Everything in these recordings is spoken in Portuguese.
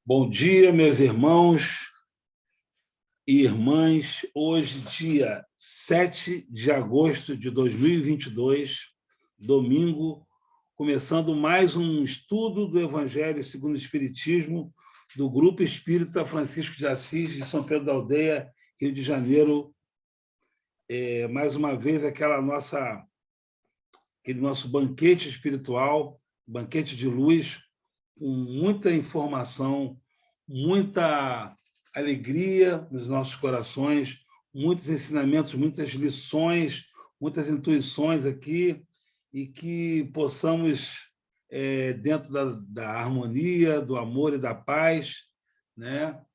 Bom dia, meus irmãos e irmãs. Hoje, dia 7 de agosto de 2022, domingo, começando mais um estudo do Evangelho segundo o Espiritismo do Grupo Espírita Francisco de Assis, de São Pedro da Aldeia, Rio de Janeiro. Mais uma vez, aquele nosso banquete espiritual, banquete de luz, com muita informação, muita alegria nos nossos corações, muitos ensinamentos, muitas lições, muitas intuições aqui, e que possamos, dentro da harmonia, do amor e da paz, né,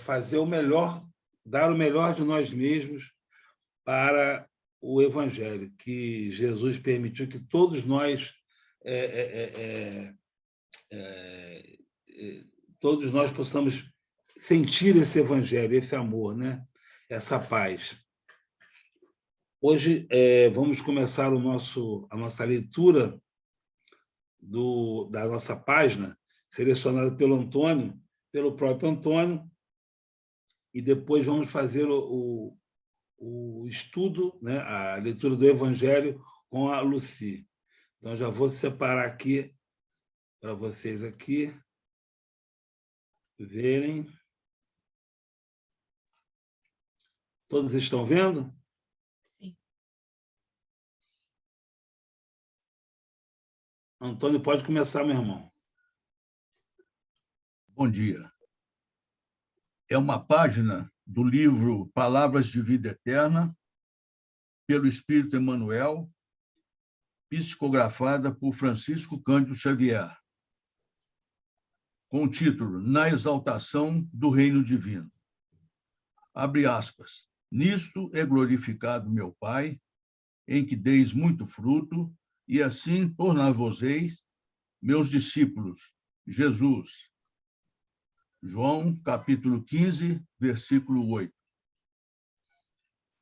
fazer o melhor, dar o melhor de nós mesmos para o Evangelho, que Jesus permitiu que todos nós todos nós possamos sentir esse evangelho, esse amor, né? Essa paz. Hoje vamos começar a nossa leitura da nossa página, selecionada pelo próprio Antônio, e depois vamos fazer o estudo, né? A leitura do Evangelho com a Lucy. Então, já vou separar aqui para vocês aqui verem. Todos estão vendo? Sim. Antônio, pode começar, meu irmão. Bom dia. É uma página do livro Palavras de Vida Eterna, pelo Espírito Emmanuel, psicografada por Francisco Cândido Xavier, com o título Na Exaltação do Reino Divino. Abre aspas. Nisto é glorificado meu Pai, em que deis muito fruto, e assim tornar-vos-eis meus discípulos. Jesus. João, capítulo 15, versículo 8.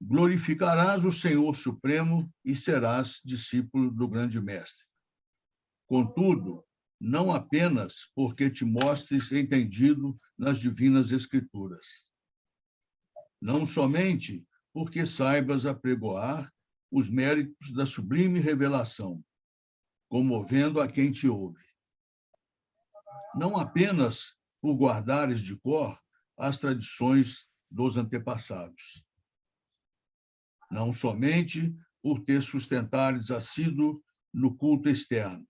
Glorificarás o Senhor Supremo e serás discípulo do grande mestre. Contudo, não apenas porque te mostres entendido nas divinas Escrituras. Não somente porque saibas apregoar os méritos da sublime revelação, comovendo a quem te ouve. Não apenas por guardares de cor as tradições dos antepassados. Não somente por ter sustentares assíduo no culto externo.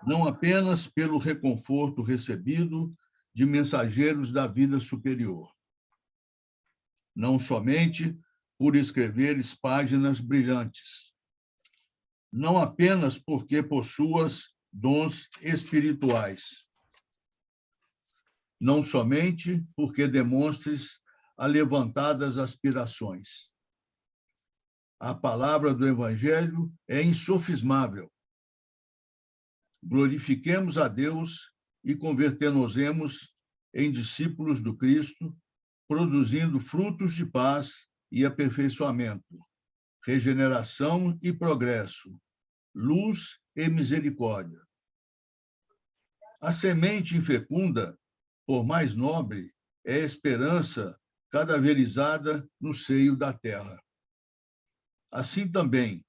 Não apenas pelo reconforto recebido de mensageiros da vida superior. Não somente por escreveres páginas brilhantes. Não apenas porque possuas dons espirituais. Não somente porque demonstres alevantadas aspirações. A palavra do Evangelho é insofismável. Glorifiquemos a Deus e convertemos-nos em discípulos do Cristo, produzindo frutos de paz e aperfeiçoamento, regeneração e progresso, luz e misericórdia. A semente infecunda, por mais nobre, é a esperança cadaverizada no seio da terra. Assim também,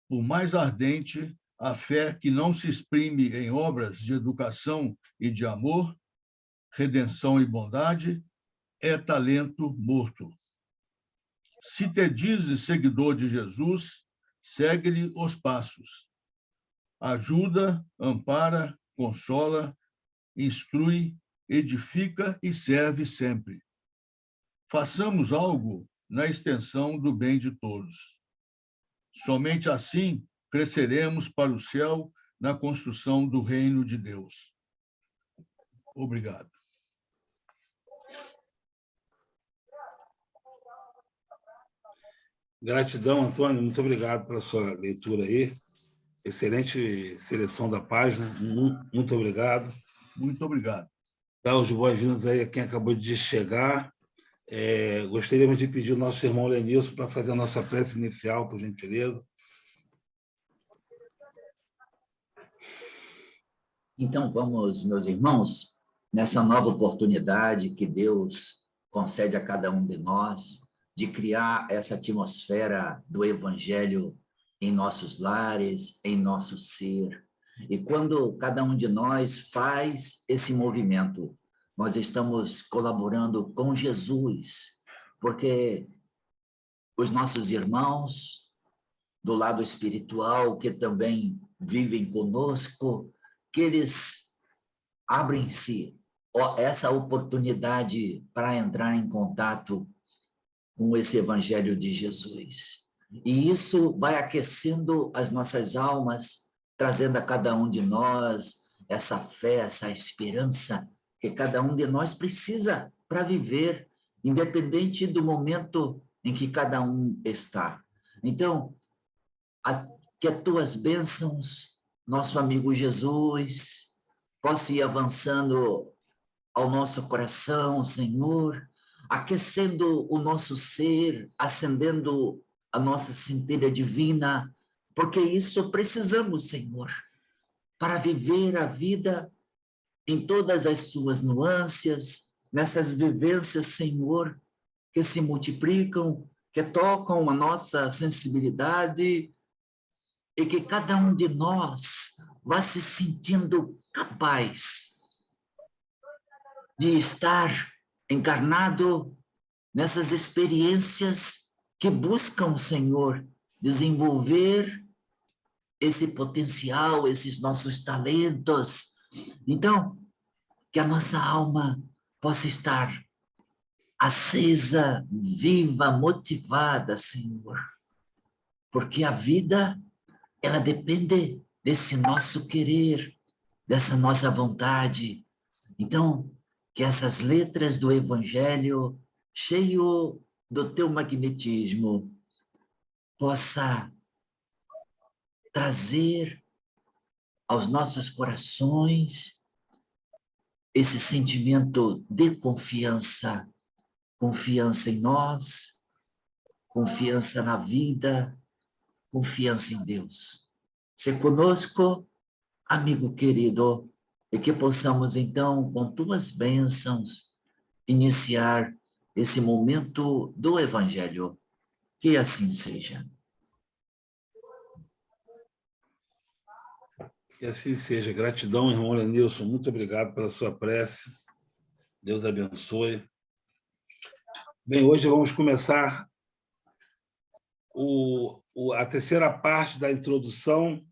por mais ardente, a fé que não se exprime em obras de educação e de amor, redenção e bondade, é talento morto. Se te dizes seguidor de Jesus, segue-lhe os passos. Ajuda, ampara, consola, instrui, edifica e serve sempre. Façamos algo na extensão do bem de todos. Somente assim cresceremos para o céu na construção do reino de Deus. Obrigado. Gratidão, Antônio. Muito obrigado pela sua leitura aí. Excelente seleção da página. Muito obrigado. Muito obrigado. Dá os boas-vindas aí a quem acabou de chegar. Gostaríamos de pedir ao nosso irmão Lenilson para fazer a nossa prece inicial, por gentileza. Então, vamos, meus irmãos, nessa nova oportunidade que Deus concede a cada um de nós, de criar essa atmosfera do Evangelho em nossos lares, em nosso ser. E quando cada um de nós faz esse movimento, nós estamos colaborando com Jesus, porque os nossos irmãos do lado espiritual, que também vivem conosco, que eles abrem-se essa oportunidade para entrar em contato com esse Evangelho de Jesus. E isso vai aquecendo as nossas almas, trazendo a cada um de nós essa fé, essa esperança que cada um de nós precisa para viver, independente do momento em que cada um está. Então, que as tuas bênçãos, nosso amigo Jesus, possa ir avançando ao nosso coração, Senhor, aquecendo o nosso ser, acendendo a nossa centelha divina, porque isso precisamos, Senhor, para viver a vida em todas as suas nuances, nessas vivências, Senhor, que se multiplicam, que tocam a nossa sensibilidade, e que cada um de nós vá se sentindo capaz de estar encarnado nessas experiências que buscam, Senhor, desenvolver esse potencial, esses nossos talentos. Então, que a nossa alma possa estar acesa, viva, motivada, Senhor, porque a vida ela depende desse nosso querer, dessa nossa vontade. Então, que essas letras do Evangelho, cheio do teu magnetismo, possa trazer aos nossos corações esse sentimento de confiança, confiança em nós, confiança na vida, confiança em Deus. Se conosco, amigo querido, e que possamos, então, com tuas bênçãos, iniciar esse momento do Evangelho. Que assim seja. Que assim seja. Gratidão, irmão Lenilson. Muito obrigado pela sua prece. Deus abençoe. Bem, hoje vamos começar a terceira parte da introdução,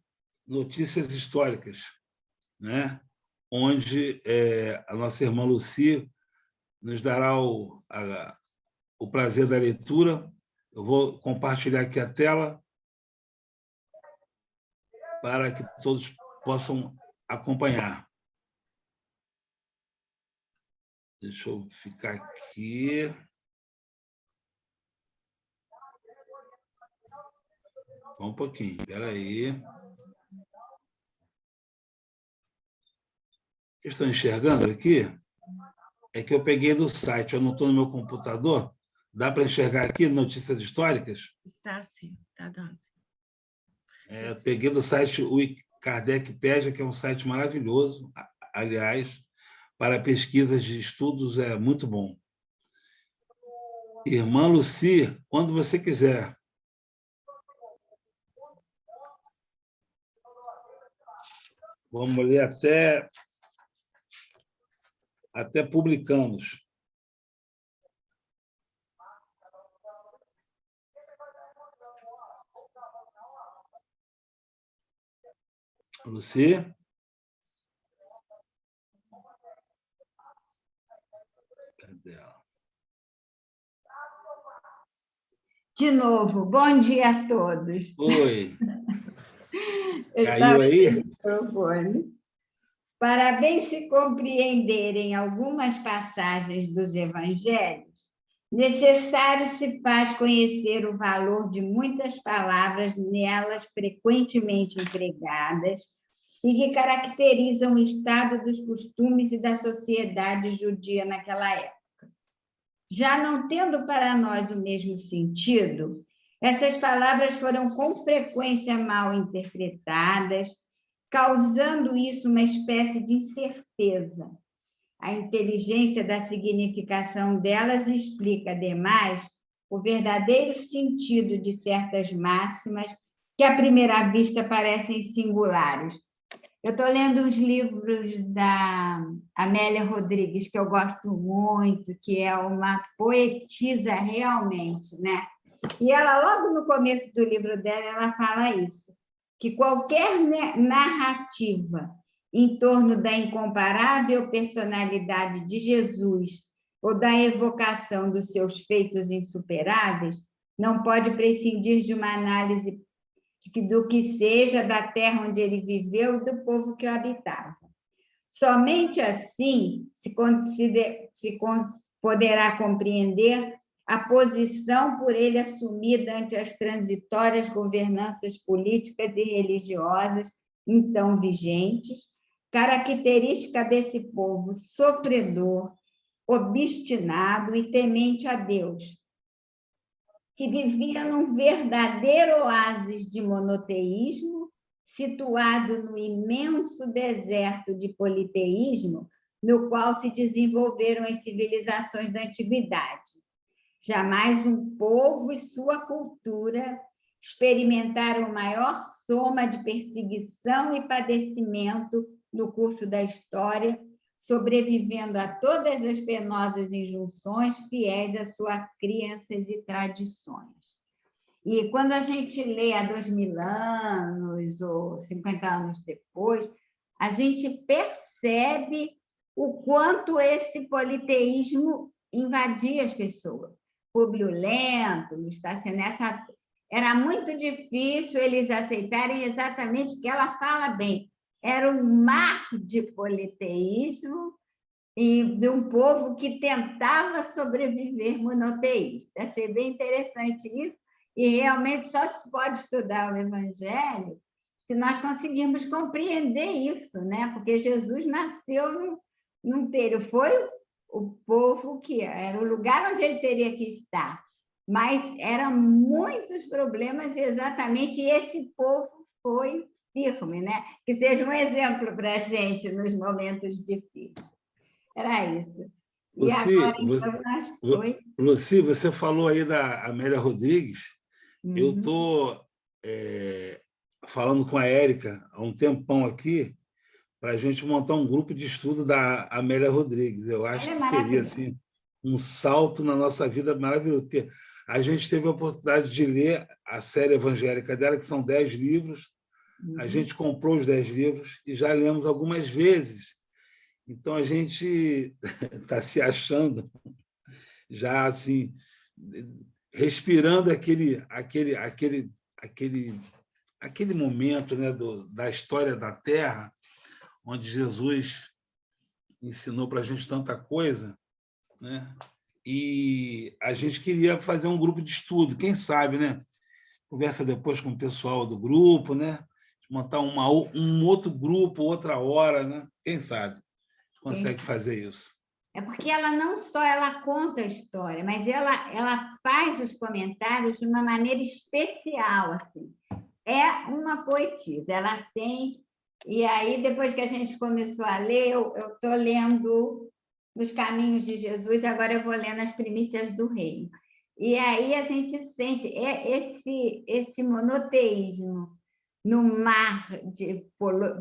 Notícias Históricas, né? Onde a nossa irmã Lucy nos dará o prazer da leitura. Eu vou compartilhar aqui a tela para que todos possam acompanhar. Deixa eu ficar aqui. Um pouquinho, espera aí. Vocês estão enxergando aqui? É que eu peguei do site, eu não estou no meu computador. Dá para enxergar aqui notícias históricas? Está sim, está dando. Peguei do site o Kardecpedia, que é um site maravilhoso, aliás, para pesquisas de estudos é muito bom. Irmã Lucy, quando você quiser. Vamos ler até publicamos. Lucy? Cadê ela? De novo, bom dia a todos. Oi. Caiu aí? Para bem se compreenderem algumas passagens dos evangelhos, necessário se faz conhecer o valor de muitas palavras nelas frequentemente empregadas e que caracterizam o estado dos costumes e da sociedade judia naquela época. Já não tendo para nós o mesmo sentido, essas palavras foram com frequência mal interpretadas causando isso uma espécie de incerteza. A inteligência da significação delas explica, ademais, o verdadeiro sentido de certas máximas que, à primeira vista, parecem singulares. Eu estou lendo os livros da Amélia Rodrigues, que eu gosto muito, que é uma poetisa realmente, né? E ela, logo no começo do livro dela, ela fala isso, que qualquer narrativa em torno da incomparável personalidade de Jesus ou da evocação dos seus feitos insuperáveis não pode prescindir de uma análise do que seja da terra onde ele viveu e do povo que o habitava. Somente assim se poderá compreender a posição por ele assumida ante as transitórias governanças políticas e religiosas então vigentes, característica desse povo sofredor, obstinado e temente a Deus, que vivia num verdadeiro oásis de monoteísmo, situado no imenso deserto de politeísmo, no qual se desenvolveram as civilizações da antiguidade. Jamais um povo e sua cultura experimentaram maior soma de perseguição e padecimento no curso da história, sobrevivendo a todas as penosas injunções fiéis às suas crenças e tradições. E quando a gente lê há 2000 anos ou 50 anos depois, a gente percebe o quanto esse politeísmo invadia as pessoas. Públio Lentulus, era muito difícil eles aceitarem exatamente o que ela fala bem. Era um mar de politeísmo e de um povo que tentava sobreviver monoteísta. Achei bem interessante isso, e realmente só se pode estudar o Evangelho se nós conseguirmos compreender isso, né? Porque Jesus nasceu num termo, foi o povo que era o lugar onde ele teria que estar, mas eram muitos problemas e exatamente esse povo foi firme, né? Que seja um exemplo para a gente nos momentos difíceis. Era isso. E Lucy, agora, então, Lucy, você falou aí da Amélia Rodrigues. Eu Uhum. estou falando com a Érica há um tempão aqui para a gente montar um grupo de estudo da Amélia Rodrigues. Eu acho que seria assim, um salto na nossa vida maravilhoso, porque a gente teve a oportunidade de ler a série evangélica dela, que são 10 livros. A gente comprou os 10 livros e já lemos algumas vezes. Então, a gente está se achando já assim, respirando aquele momento, né, da história da Terra, onde Jesus ensinou para a gente tanta coisa, né? E a gente queria fazer um grupo de estudo, quem sabe, né? Conversa depois com o pessoal do grupo, né? Montar um outro grupo, outra hora, né? Quem sabe consegue fazer isso. É porque ela não só ela conta a história, mas ela faz os comentários de uma maneira especial, assim. É uma poetisa, ela tem... E aí, depois que a gente começou a ler, eu estou lendo Nos Caminhos de Jesus, agora eu vou lendo As Primícias do Reino. E aí a gente sente esse monoteísmo no mar de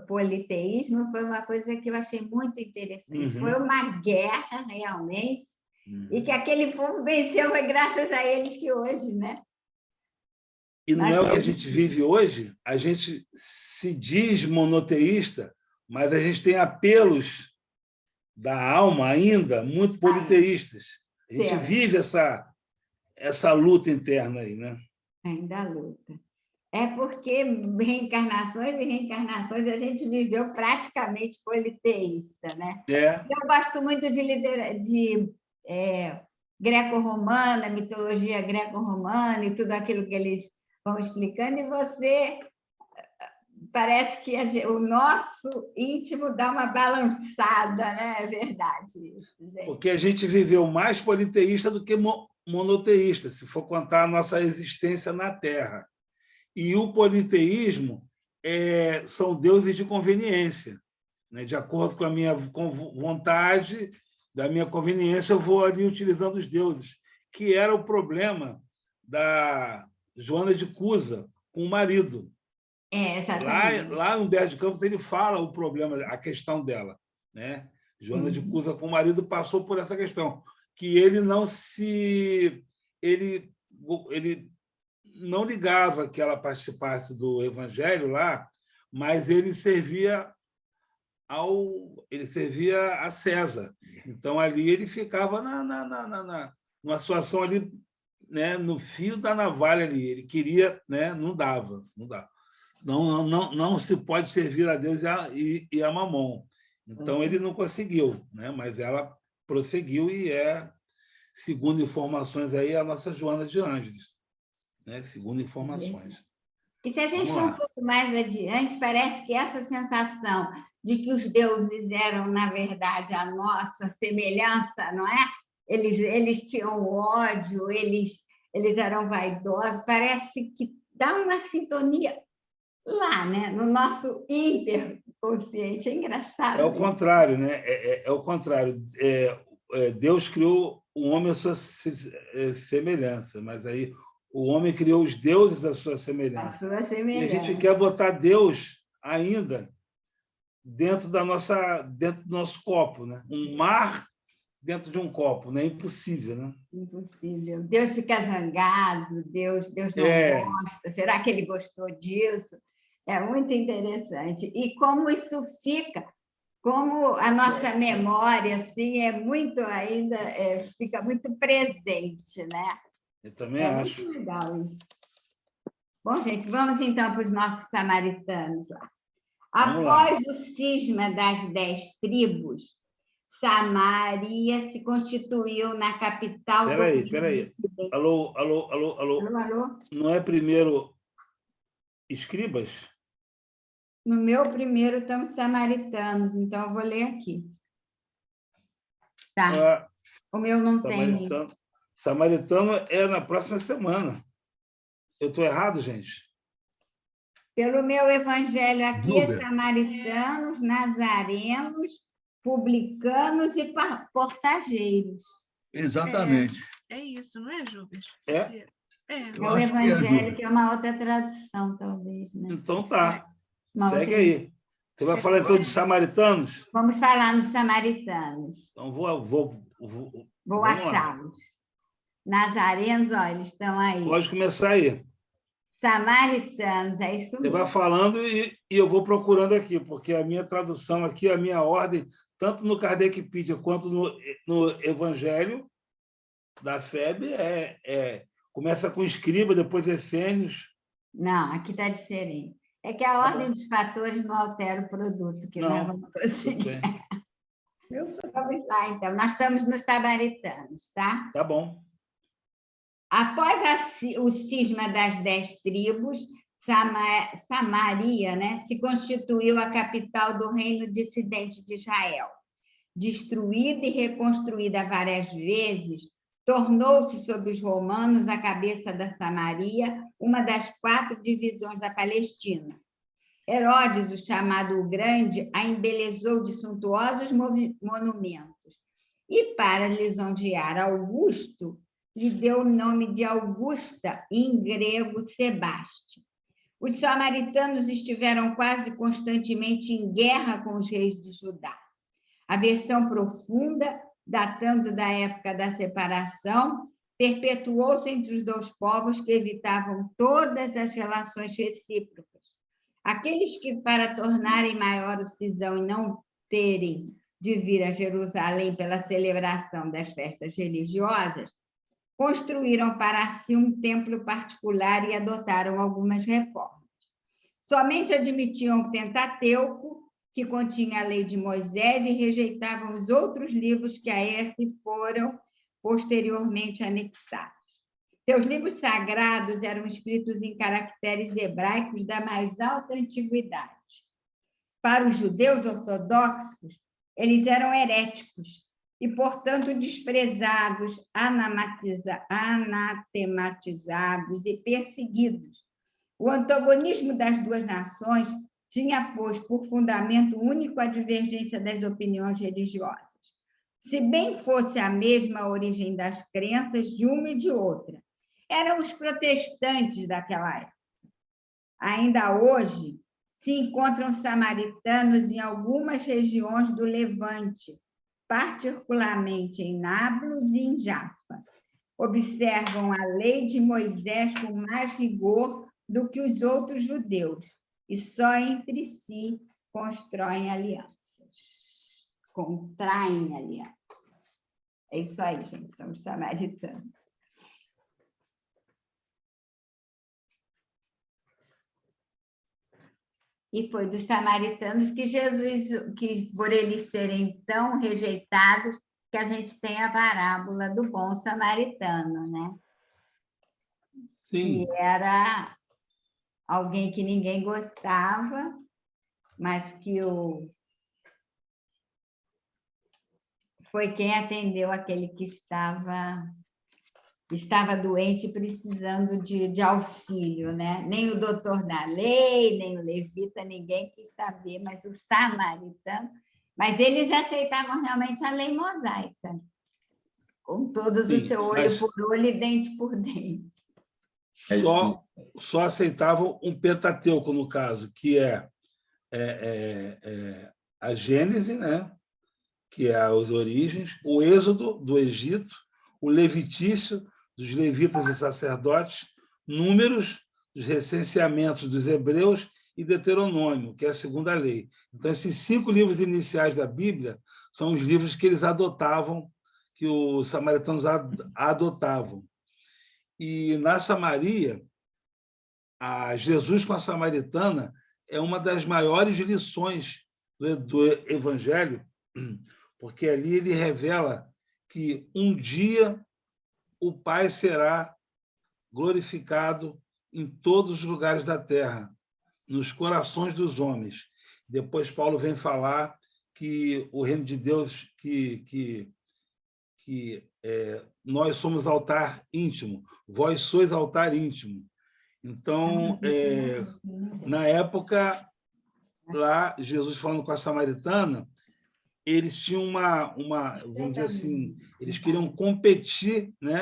politeísmo, foi uma coisa que eu achei muito interessante. Foi uma guerra, realmente, e que aquele povo venceu, foi graças a eles que hoje, né? E não é o que a gente vive hoje? A gente se diz monoteísta, mas a gente tem apelos da alma ainda muito politeístas. A gente vive essa luta interna aí, né? Ainda luta. É porque reencarnações e reencarnações a gente viveu praticamente politeísta, né? Eu gosto muito de greco-romana, mitologia greco-romana e tudo aquilo que eles vão explicando, e você parece que o nosso íntimo dá uma balançada, né? É verdade isso, gente. Porque a gente viveu mais politeísta do que monoteísta, se for contar a nossa existência na Terra. E o politeísmo são deuses de conveniência, né? De acordo com a minha vontade, da minha conveniência, eu vou ali utilizando os deuses, que era o problema da Joana de Cusa com o marido. Exatamente. Lá em Humberto de Campos, ele fala o problema, a questão dela, né? Joana de Cusa com o marido passou por essa questão, que ele não ligava que ela participasse do evangelho lá, mas ele servia a César. Então, ali ele ficava numa situação ali, né, no fio da navalha ali. Ele queria, né, não dava. Não se pode servir a Deus e a Mamon. Então, ele não conseguiu, né? Mas ela prosseguiu e segundo informações aí, a nossa Joana de Ângeles, né? Segundo informações. E se a gente for um pouco mais adiante, parece que essa sensação de que os deuses eram, na verdade, a nossa semelhança, não é? Eles tinham ódio, eles eram vaidosos, parece que dá uma sintonia lá, né? No nosso interconsciente. É engraçado. É o contrário, né? É o contrário. Deus criou o homem à sua semelhança, mas aí o homem criou os deuses à sua semelhança. A sua semelhança. E a gente quer botar Deus ainda dentro do nosso copo, né? Um mar dentro de um copo, né? Impossível, né? Impossível. Deus fica zangado, Deus não gosta. Será que ele gostou disso? É muito interessante. E como isso fica, como a nossa memória assim, fica muito presente, né? Eu também acho. Muito legal isso. Bom, gente, vamos então para os nossos samaritanos lá. Após o cisma das 10 tribos, Samaria se constituiu na capital do reino. Peraí. Alô? Não é primeiro escribas? No meu primeiro estão samaritanos, então eu vou ler aqui. Tá. O meu não tem. Samaritano é na próxima semana. Eu estou errado, gente? Pelo meu evangelho aqui é samaritanos, nazarenos, publicanos e portageiros. Exatamente. É isso, não é, Júbes? É o evangelho, que é uma outra tradução, talvez, né? Então tá. Segue aí. Você vai falar então de samaritanos? Vamos falar nos samaritanos. Então vou achá-los. Nazarenos, olha, eles estão aí. Pode começar aí. Samaritanos, é isso mesmo. Você vai falando e eu vou procurando aqui, porque a minha tradução aqui, a minha ordem, tanto no Kardecpedia quanto no Evangelho da FEB, começa com escriba, depois essênios. Não, aqui está diferente. É que a ordem dos fatores não altera o produto, que nós vamos conseguir. Vamos lá, então. Nós estamos nos samaritanos, tá? Tá bom. Após o cisma das 10 tribos, Samaria, né, se constituiu a capital do reino dissidente de Israel. Destruída e reconstruída várias vezes, tornou-se sob os romanos a cabeça da Samaria, uma das 4 divisões da Palestina. Herodes, o chamado o Grande, a embelezou de suntuosos monumentos. E, para lisonjear Augusto, lhe deu o nome de Augusta, em grego, Sebaste. Os samaritanos estiveram quase constantemente em guerra com os reis de Judá. A versão profunda, datando da época da separação, perpetuou-se entre os 2 povos que evitavam todas as relações recíprocas. Aqueles que, para tornarem maior o cisão e não terem de vir a Jerusalém pela celebração das festas religiosas, construíram para si um templo particular e adotaram algumas reformas. Somente admitiam o Pentateuco, que continha a lei de Moisés, e rejeitavam os outros livros que a esse foram posteriormente anexados. Seus livros sagrados eram escritos em caracteres hebraicos da mais alta antiguidade. Para os judeus ortodoxos, eles eram heréticos e, portanto, desprezados, anatematizados e perseguidos, O antagonismo das duas nações tinha, pois, por fundamento único a divergência das opiniões religiosas. Se bem fosse a mesma origem das crenças de uma e de outra, eram os protestantes daquela época. Ainda hoje, se encontram samaritanos em algumas regiões do Levante, particularmente em Nablus e em Jaffa. Observam a lei de Moisés com mais rigor do que os outros judeus, e só entre si constroem alianças, contraem alianças. É isso aí, gente, somos samaritanos. E foi dos samaritanos que Jesus, que por eles serem tão rejeitados, que a gente tem a parábola do bom samaritano, né? Sim. Que era alguém que ninguém gostava, mas que foi quem atendeu aquele que estava doente, precisando de auxílio, né? Nem o doutor da lei, nem o levita, ninguém quis saber, mas o samaritano. Mas eles aceitavam realmente a lei mosaica, com todos o seu olho por olho e dente por dente. Só aceitavam um Pentateuco, no caso, que é a Gênese, né? Que é as origens, o Êxodo do Egito, o Levitício dos levitas e sacerdotes, Números dos recenseamentos dos hebreus e Deuteronômio, que é a segunda lei. Então, esses 5 livros iniciais da Bíblia são os livros que eles adotavam, que os samaritanos adotavam. E na Samaria, Jesus com a samaritana é uma das maiores lições do Evangelho, porque ali ele revela que um dia o Pai será glorificado em todos os lugares da terra, nos corações dos homens. Depois Paulo vem falar que o reino de Deus, que nós somos altar íntimo, vós sois altar íntimo. Então, na época, lá, Jesus falando com a samaritana, eles tinham vamos dizer assim, eles queriam competir, né,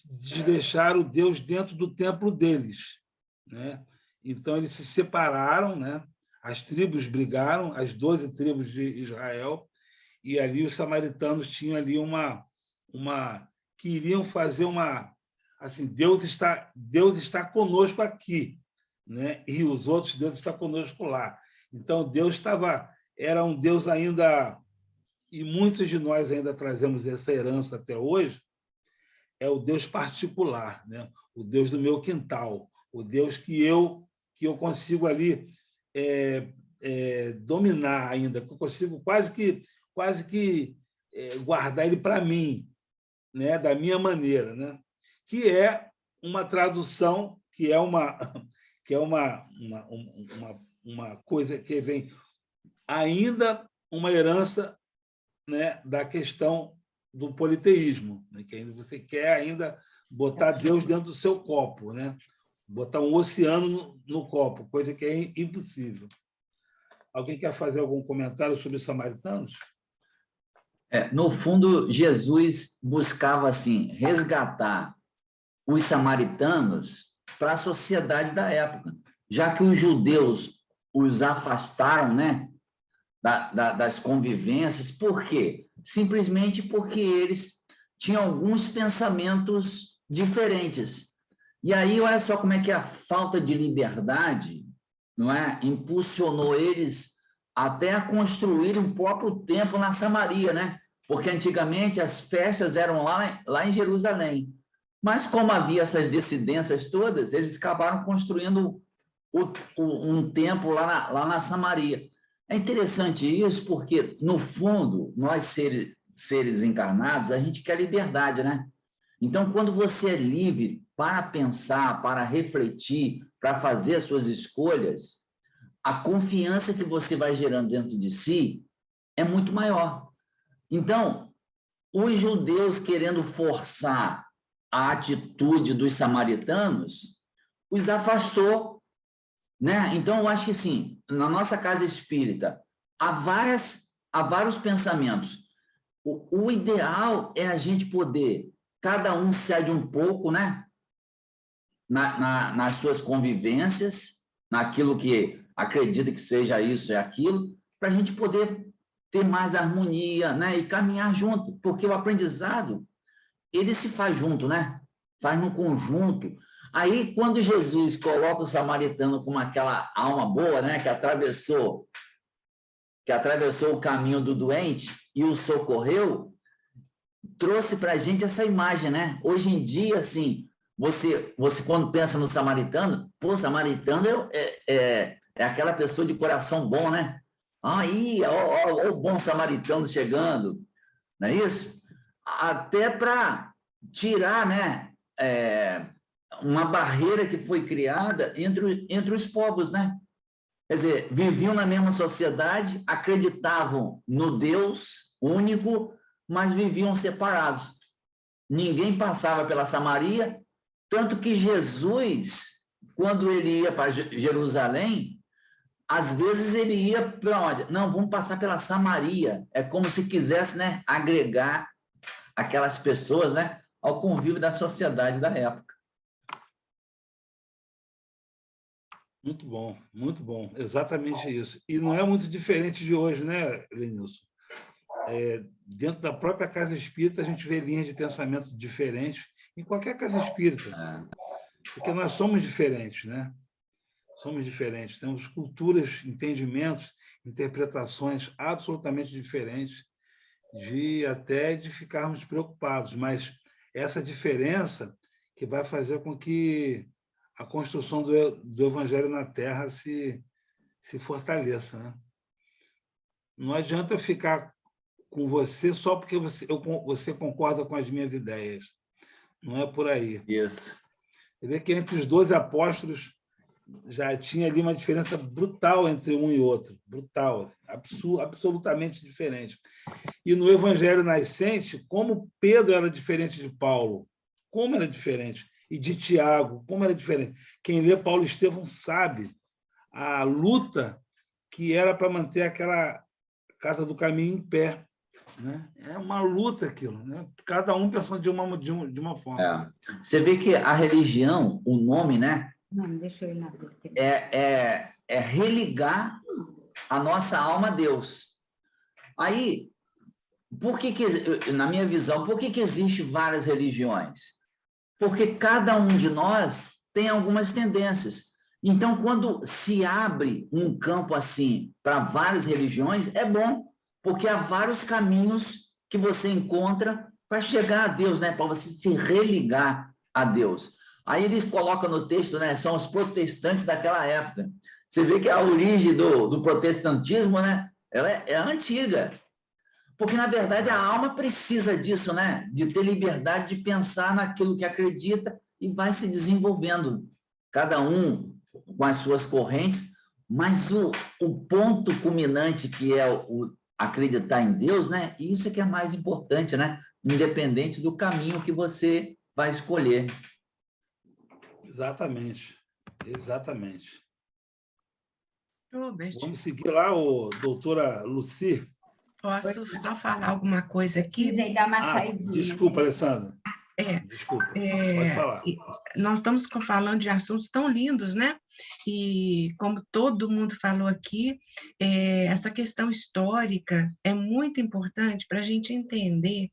de deixar o Deus dentro do templo deles, né? Então, eles se separaram, né? As tribos brigaram, as 12 tribos de Israel, e ali os samaritanos tinham ali queriam fazer assim, Deus está conosco aqui, né? E os outros, Deus está conosco lá. Então, Deus era um Deus ainda, e muitos de nós ainda trazemos essa herança até hoje, é o Deus particular, né? O Deus do meu quintal, o Deus que eu consigo ali dominar ainda, que eu consigo quase que guardar ele para mim, né? Da minha maneira, né? Que é uma tradução, que é uma coisa que vem ainda uma herança, né, da questão do politeísmo, né, que ainda você quer ainda botar Deus dentro do seu copo, né? Botar um oceano no copo, coisa que é impossível. Alguém quer fazer algum comentário sobre os samaritanos? No fundo, Jesus buscava assim resgatar os samaritanos para a sociedade da época, já que os judeus os afastaram, né, das convivências. Por quê? Simplesmente porque eles tinham alguns pensamentos diferentes. E aí, olha só como é que a falta de liberdade, não é, impulsionou eles até a construir um próprio templo na Samaria, né? Porque antigamente as festas eram lá em Jerusalém. Mas como havia essas dissidências todas, eles acabaram construindo um templo lá na Samaria. É interessante isso porque, no fundo, nós seres encarnados, a gente quer liberdade, né? Então, quando você é livre para pensar, para refletir, para fazer as suas escolhas, a confiança que você vai gerando dentro de si é muito maior. Então, os judeus querendo forçar a atitude dos samaritanos, os afastou, né? Então, eu acho que, sim, na nossa casa espírita, há vários pensamentos. O ideal é a gente poder, cada um cede um pouco, né? Nas suas convivências, naquilo que acredita que seja isso e aquilo, para a gente poder ter mais harmonia, né? E caminhar junto, porque o aprendizado, ele se faz junto, né? Faz no conjunto. Aí, quando Jesus coloca o samaritano como aquela alma boa, né? Que atravessou o caminho do doente e o socorreu, trouxe para a gente essa imagem, né? Hoje em dia, assim, você quando pensa no samaritano, pô, o samaritano é aquela pessoa de coração bom, né? Aí, ó, o bom samaritano chegando, não é isso? Até para tirar, né, uma barreira que foi criada entre os povos, né? Quer dizer, viviam na mesma sociedade, acreditavam no Deus único, mas viviam separados. Ninguém passava pela Samaria, tanto que Jesus, quando ele ia para Jerusalém, às vezes ele ia para onde? Não, vamos passar pela Samaria. É como se quisesse, né, agregar aquelas pessoas, né, ao convívio da sociedade da época. Muito bom, exatamente isso. E não é muito diferente de hoje, né, Lenilson? Dentro da própria casa espírita, a gente vê linhas de pensamento diferentes em qualquer casa espírita, porque nós somos diferentes, né? Somos diferentes, temos culturas, entendimentos, interpretações absolutamente diferentes, até de ficarmos preocupados, mas essa diferença que vai fazer com que a construção do Evangelho na Terra se fortaleça, né? Não adianta eu ficar com você só porque você concorda com as minhas ideias. Não é por aí. Isso. Você vê que entre os 12 apóstolos já tinha ali uma diferença brutal entre um e outro. Brutal, absolutamente diferente. E no Evangelho Nascente, como Pedro era diferente de Paulo, como era diferente, e de Tiago, como era diferente. Quem lê Paulo e Estevão sabe a luta que era para manter aquela Casa do Caminho em pé, né? É uma luta aquilo, né? Cada um pensando de uma forma. Você vê que a religião, o nome, né? Não, deixa eu ir na boca. É religar a nossa alma a Deus. Aí, na minha visão, por que existem várias religiões? Porque cada um de nós tem algumas tendências. Então, quando se abre um campo assim para várias religiões, é bom, porque há vários caminhos que você encontra para chegar a Deus, né? Para você se religar a Deus. Aí eles colocam no texto, né? São os protestantes daquela época. Você vê que a origem do protestantismo, né? Ela é antiga. Porque, na verdade, a alma precisa disso, né? De ter liberdade de pensar naquilo que acredita e vai se desenvolvendo. Cada um com as suas correntes, mas o ponto culminante, que é o acreditar em Deus, né? Isso é que é mais importante, né? Independente do caminho que você vai escolher. Exatamente. Exatamente. Robert, Vamos seguir lá, doutora Luci. posso só falar alguma coisa aqui? Quiser dar uma saidinha. Desculpa, Alessandra. Desculpa, pode falar. Nós estamos falando de assuntos tão lindos, né? E como todo mundo falou aqui, essa questão histórica é muito importante para a gente entender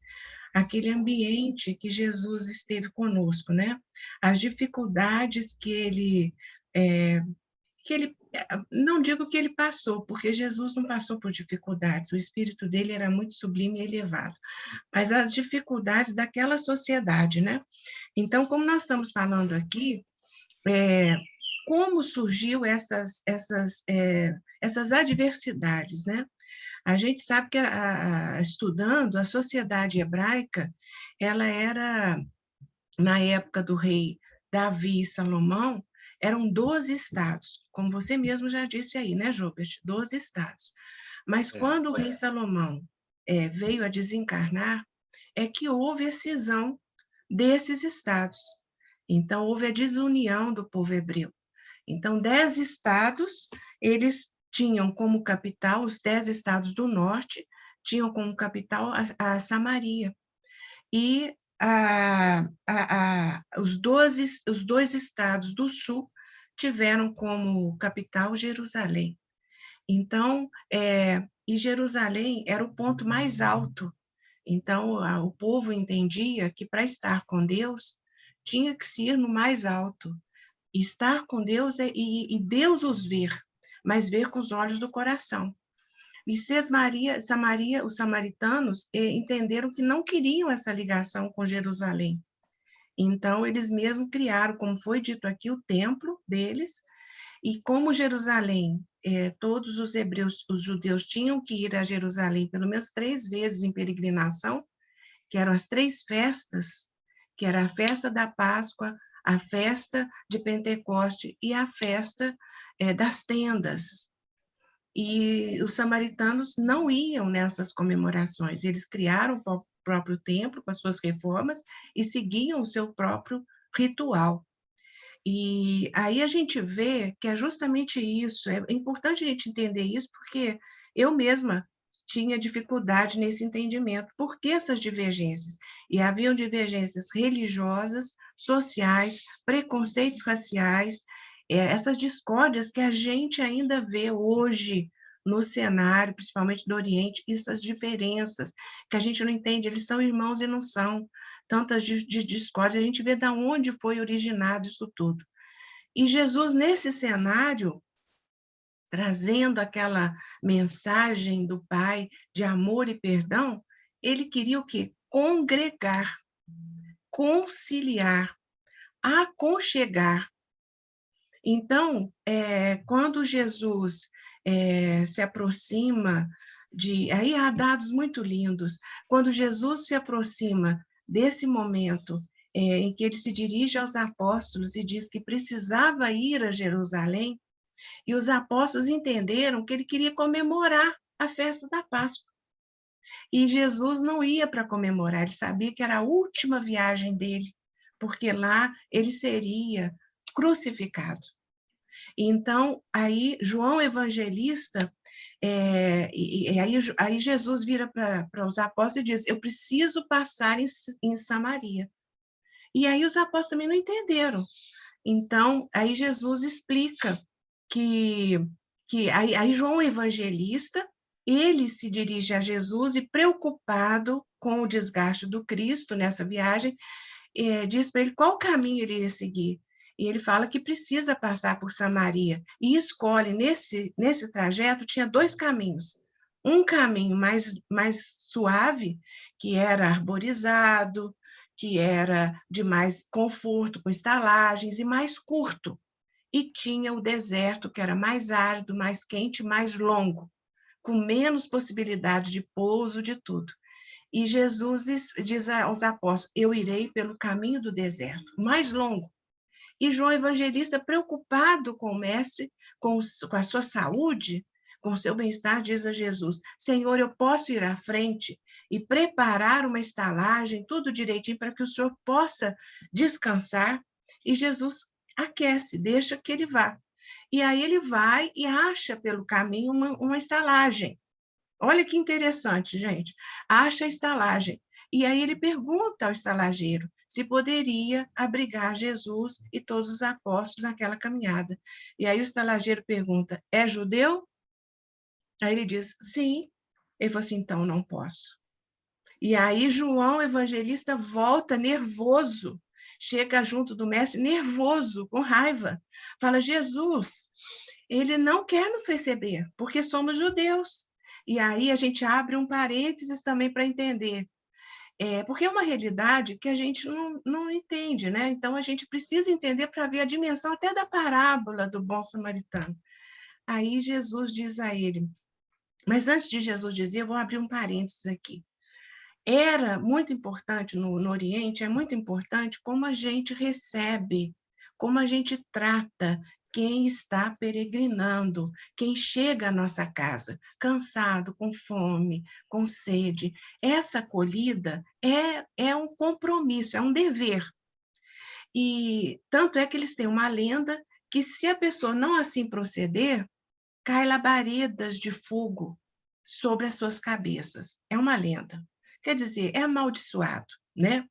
aquele ambiente que Jesus esteve conosco, né? As dificuldades que ele não digo que ele passou, porque Jesus não passou por dificuldades, o espírito dele era muito sublime e elevado, mas as dificuldades daquela sociedade, né? Então, como nós estamos falando aqui, como surgiu essas adversidades, né? A gente sabe que, estudando, a sociedade hebraica, ela era, na época do rei Davi e Salomão, eram 12 estados, como você mesmo já disse aí, né, Jobert? 12 estados. Mas quando o rei Salomão veio a desencarnar, é que houve a cisão desses estados. Então, houve a desunião do povo hebreu. Então, 10 estados, eles tinham como capital, os 10 estados do norte, tinham como capital a Samaria. E os dois estados do sul tiveram como capital Jerusalém. Então, e Jerusalém era o ponto mais alto. Então, o povo entendia que para estar com Deus, tinha que se ir no mais alto. Estar com Deus e Deus os ver, mas ver com os olhos do coração. E Samaria, os samaritanos entenderam que não queriam essa ligação com Jerusalém. Então, eles mesmos criaram, como foi dito aqui, o templo deles, e como Jerusalém, todos os hebreus, os judeus tinham que ir a Jerusalém pelo menos 3 vezes em peregrinação, que eram as 3 festas, que era a festa da Páscoa, a festa de Pentecoste e a festa das tendas. E os samaritanos não iam nessas comemorações, eles criaram o próprio templo com as suas reformas e seguiam o seu próprio ritual. E aí a gente vê que é justamente isso, é importante a gente entender isso, porque eu mesma tinha dificuldade nesse entendimento. Por que essas divergências? E haviam divergências religiosas, sociais, preconceitos raciais, essas discórdias que a gente ainda vê hoje no cenário, principalmente do Oriente, essas diferenças que a gente não entende, eles são irmãos e não são, tantas de discórdias, a gente vê de onde foi originado isso tudo. E Jesus, nesse cenário, trazendo aquela mensagem do Pai de amor e perdão, ele queria o quê? Congregar, conciliar, aconchegar. Então, quando Jesus se aproxima aí há dados muito lindos. Quando Jesus se aproxima desse momento em que ele se dirige aos apóstolos e diz que precisava ir a Jerusalém, e os apóstolos entenderam que ele queria comemorar a festa da Páscoa. E Jesus não ia para comemorar, ele sabia que era a última viagem dele, porque lá ele seria crucificado. Então, aí João Evangelista, aí Jesus vira para os apóstolos e diz, eu preciso passar em Samaria. E aí os apóstolos também não entenderam. Então, aí Jesus explica que aí João Evangelista, ele se dirige a Jesus e preocupado com o desgaste do Cristo nessa viagem, diz para ele qual caminho ele iria seguir. E ele fala que precisa passar por Samaria. E escolhe, nesse trajeto, tinha 2 caminhos. Um caminho mais suave, que era arborizado, que era de mais conforto, com estalagens, e mais curto. E tinha o deserto, que era mais árido, mais quente, mais longo, com menos possibilidade de pouso, de tudo. E Jesus diz aos apóstolos, eu irei pelo caminho do deserto, mais longo. E João Evangelista, preocupado com o mestre, com a sua saúde, com o seu bem-estar, diz a Jesus, Senhor, eu posso ir à frente e preparar uma estalagem, tudo direitinho, para que o Senhor possa descansar. E Jesus aquece, deixa que ele vá. E aí ele vai e acha pelo caminho uma estalagem. Olha que interessante, gente. Acha a estalagem. E aí ele pergunta ao estalageiro se poderia abrigar Jesus e todos os apóstolos naquela caminhada. E aí o estalageiro pergunta, é judeu? Aí ele diz, sim. Ele falou assim, então não posso. E aí João Evangelista volta nervoso, chega junto do mestre nervoso, com raiva. Fala, Jesus, ele não quer nos receber, porque somos judeus. E aí a gente abre um parênteses também para entender. Porque é uma realidade que a gente não entende, né? Então a gente precisa entender para ver a dimensão até da parábola do bom samaritano. Aí Jesus diz a ele, mas antes de Jesus dizer, eu vou abrir um parênteses aqui. Era muito importante no Oriente, é muito importante como a gente recebe, como a gente trata quem está peregrinando, quem chega à nossa casa, cansado, com fome, com sede. Essa acolhida é um compromisso, é um dever. E tanto é que eles têm uma lenda que, se a pessoa não assim proceder, cai labaredas de fogo sobre as suas cabeças. É uma lenda. Quer dizer, é amaldiçoado, né?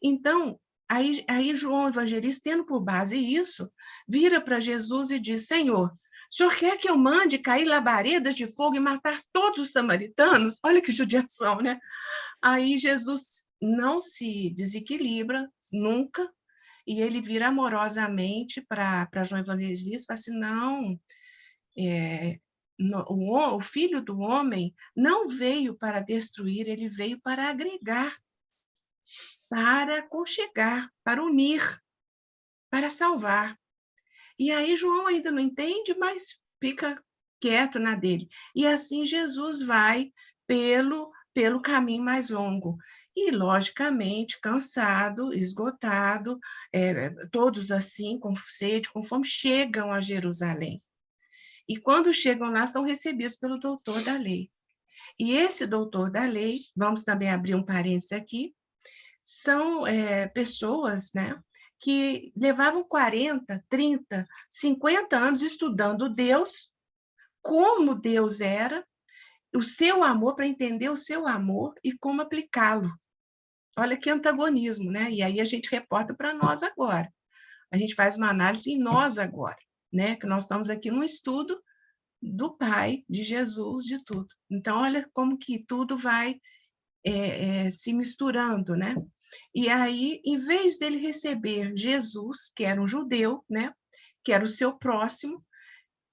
Então, aí João Evangelista, tendo por base isso, vira para Jesus e diz: Senhor, o senhor quer que eu mande cair labaredas de fogo e matar todos os samaritanos? Olha que judiação, né? Aí Jesus não se desequilibra nunca, e ele vira amorosamente para João Evangelista e fala assim: não, o Filho do Homem não veio para destruir, ele veio para agregar, para aconchegar, para unir, para salvar. E aí João ainda não entende, mas fica quieto na dele. E assim Jesus vai pelo caminho mais longo. E, logicamente, cansado, esgotado, todos assim, com sede, com fome, chegam a Jerusalém. E quando chegam lá, são recebidos pelo doutor da lei. E esse doutor da lei, vamos também abrir um parênteses aqui, são pessoas, né, que levavam 40, 30, 50 anos estudando Deus, como Deus era, o seu amor, para entender o seu amor e como aplicá-lo. Olha que antagonismo, né? E aí a gente reporta para nós agora. A gente faz uma análise em nós agora, né? Que nós estamos aqui num estudo do Pai, de Jesus, de tudo. Então, olha como que tudo vai se misturando, né? E aí, em vez dele receber Jesus, que era um judeu, né? Que era o seu próximo,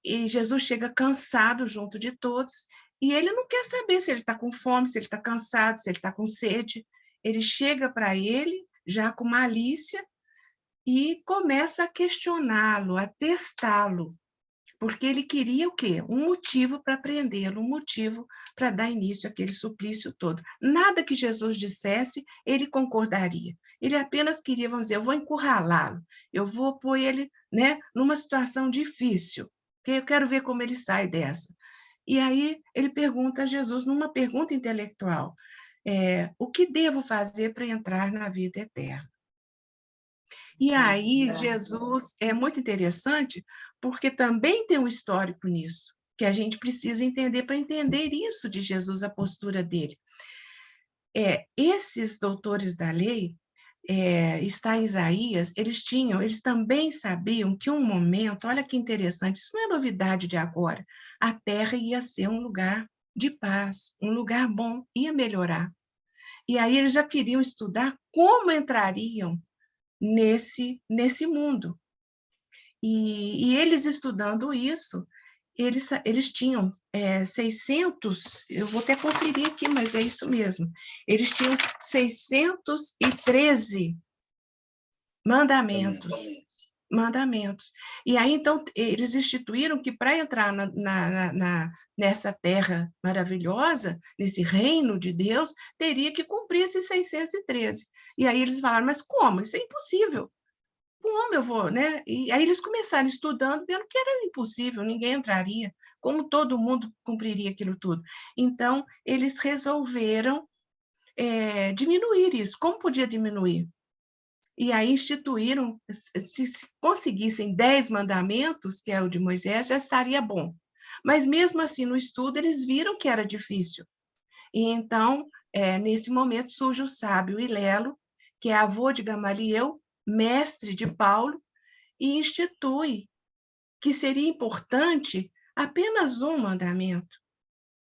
e Jesus chega cansado junto de todos, e ele não quer saber se ele está com fome, se ele está cansado, se ele está com sede. Ele chega para ele, já com malícia, e começa a questioná-lo, a testá-lo, porque ele queria o quê? Um motivo para prendê-lo, um motivo para dar início àquele suplício todo. Nada que Jesus dissesse, ele concordaria. Ele apenas queria, vamos dizer, eu vou encurralá-lo, eu vou pôr ele, né, numa situação difícil, porque eu quero ver como ele sai dessa. E aí ele pergunta a Jesus, numa pergunta intelectual, o que devo fazer para entrar na vida eterna? E aí, Jesus é muito interessante, porque também tem um histórico nisso, que a gente precisa entender para entender isso de Jesus, a postura dele. Esses doutores da lei, está em Isaías, eles também sabiam que um momento, olha que interessante, isso não é novidade de agora, a terra ia ser um lugar de paz, um lugar bom, ia melhorar. E aí eles já queriam estudar como entrariam nesse mundo. E eles estudando isso, eles tinham 600, eu vou até conferir aqui, mas é isso mesmo, eles tinham 613 mandamentos. E aí, então, eles instituíram que para entrar nessa terra maravilhosa, nesse reino de Deus, teria que cumprir esses 613. E aí eles falaram, mas como? Isso é impossível. Como eu vou, né? E aí eles começaram estudando, vendo que era impossível, ninguém entraria, como todo mundo cumpriria aquilo tudo. Então, eles resolveram diminuir isso. Como podia diminuir? E aí instituíram, se conseguissem 10 mandamentos, que é o de Moisés, já estaria bom. Mas mesmo assim, no estudo, eles viram que era difícil. E então, nesse momento, surge o sábio Hilelo, que é avô de Gamaliel, mestre de Paulo, e institui que seria importante apenas um mandamento,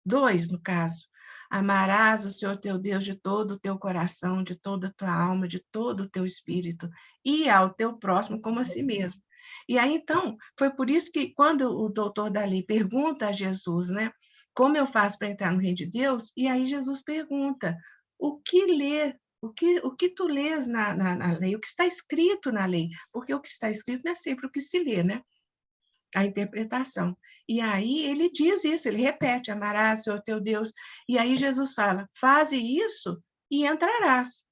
2 no caso. Amarás o Senhor teu Deus de todo o teu coração, de toda a tua alma, de todo o teu espírito, e ao teu próximo como a si mesmo. E aí, então, foi por isso que quando o doutor da lei pergunta a Jesus, né, como eu faço para entrar no reino de Deus? E aí Jesus pergunta, o que tu lês na lei? O que está escrito na lei? Porque o que está escrito não é sempre o que se lê, né? A interpretação. E aí ele diz isso, ele repete, amarás o Senhor teu Deus. E aí Jesus fala, faze isso e entrarás.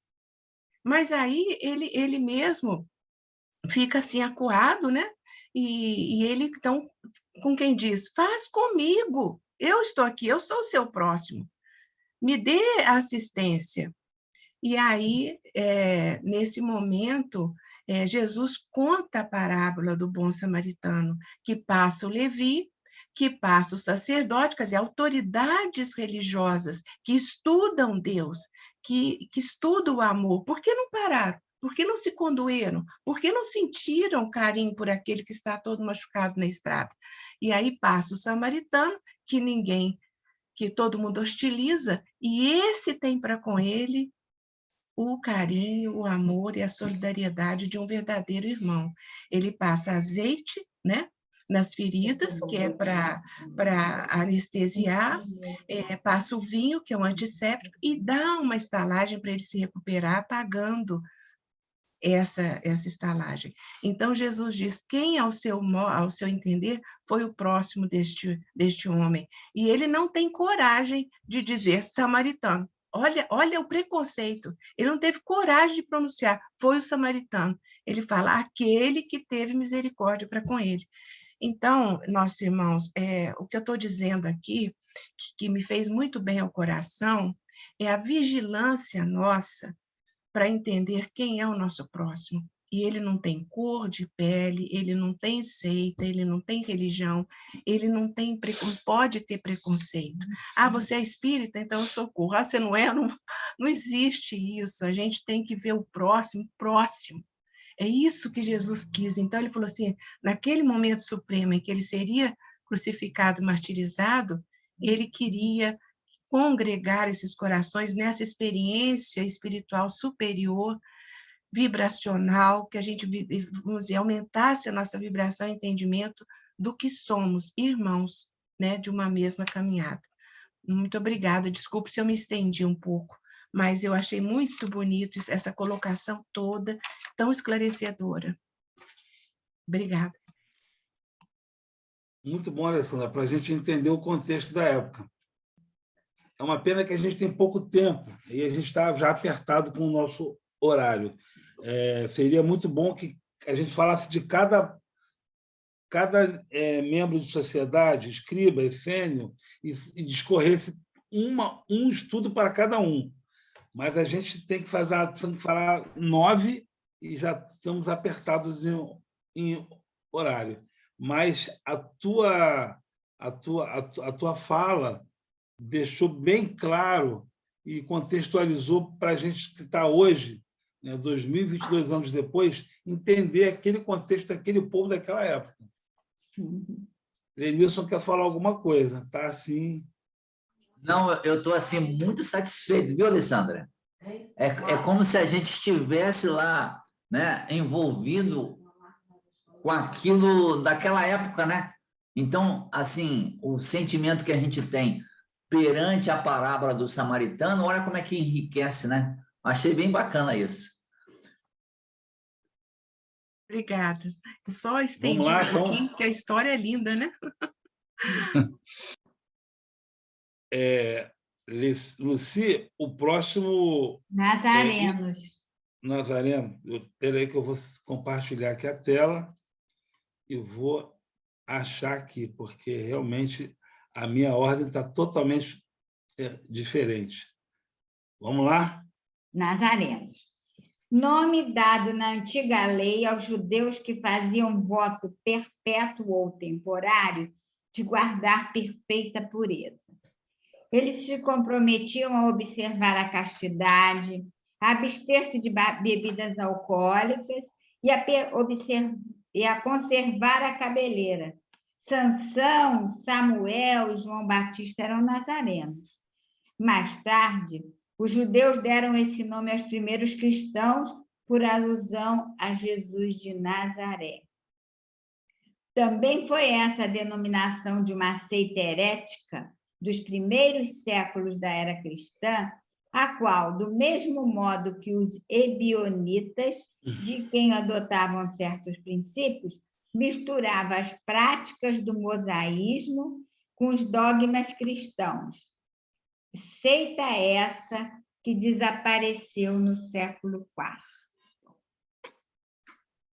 Mas aí ele mesmo fica assim acuado, né? E ele, então, com quem diz, faz comigo, eu estou aqui, eu sou o seu próximo, me dê assistência. E aí, nesse momento, Jesus conta a parábola do bom samaritano, que passa o Levi, que passa o sacerdote, quer dizer, autoridades religiosas que estudam Deus, que estudam o amor. Por que não pararam? Por que não se condoeram? Por que não sentiram carinho por aquele que está todo machucado na estrada? E aí passa o samaritano, que todo mundo hostiliza, e esse tem para com ele o carinho, o amor e a solidariedade de um verdadeiro irmão. Ele passa azeite, né, nas feridas, que é para anestesiar, passa o vinho, que é um antisséptico, e dá uma estalagem para ele se recuperar, pagando essa estalagem. Então, Jesus diz, quem, ao seu entender, foi o próximo deste homem? E ele não tem coragem de dizer samaritano. Olha o preconceito. Ele não teve coragem de pronunciar, foi o samaritano. Ele fala, aquele que teve misericórdia para com ele. Então, nossos irmãos, o que eu estou dizendo aqui, que me fez muito bem ao coração, é a vigilância nossa para entender quem é o nosso próximo. E ele não tem cor de pele, ele não tem seita, ele não tem religião, ele não pode ter preconceito. Ah, você é espírita, então eu socorro. Ah, você não é? Não existe isso. A gente tem que ver o próximo. É isso que Jesus quis. Então ele falou assim, naquele momento supremo em que ele seria crucificado, martirizado, ele queria congregar esses corações nessa experiência espiritual superior, vibracional, que a gente, vamos dizer, aumentasse a nossa vibração e entendimento do que somos, irmãos, né, de uma mesma caminhada. Muito obrigada, desculpe se eu me estendi um pouco, mas eu achei muito bonito essa colocação toda, tão esclarecedora. Obrigada. Muito bom, Alessandra, para a gente entender o contexto da época. É uma pena que a gente tem pouco tempo e a gente está já apertado com o nosso horário. Seria muito bom que a gente falasse de cada membro de sociedade, escriba, essênio, e discorresse um estudo para cada um. Mas a gente tem que falar 9 e já estamos apertados em horário. Mas a tua fala deixou bem claro e contextualizou para a gente que está hoje, né, 2022 anos depois, entender aquele contexto daquele povo daquela época. Lenilson quer falar alguma coisa, tá assim? Não, eu estou assim, muito satisfeito, viu, Alessandra? É como se a gente estivesse lá, né, envolvido com aquilo daquela época, né? Então, assim, o sentimento que a gente tem perante a parábola do samaritano, olha como é que enriquece, né? Achei bem bacana isso. Obrigada. Eu só estendi um pouquinho, porque a história é linda, né? Luci, o próximo... Nazarenos. Nazareno. Espera aí que eu vou compartilhar aqui a tela e vou achar aqui, porque realmente a minha ordem está totalmente diferente. Vamos lá? Nazarenos. Nome dado na antiga lei aos judeus que faziam voto perpétuo ou temporário de guardar perfeita pureza. Eles se comprometiam a observar a castidade, a abster-se de bebidas alcoólicas e a conservar a cabeleira. Sansão, Samuel e João Batista eram nazarenos. Mais tarde, os judeus deram esse nome aos primeiros cristãos por alusão a Jesus de Nazaré. Também foi essa a denominação de uma seita herética dos primeiros séculos da era cristã, a qual, do mesmo modo que os ebionitas, de quem adotavam certos princípios, misturava as práticas do mosaísmo com os dogmas cristãos. Seita essa que desapareceu no século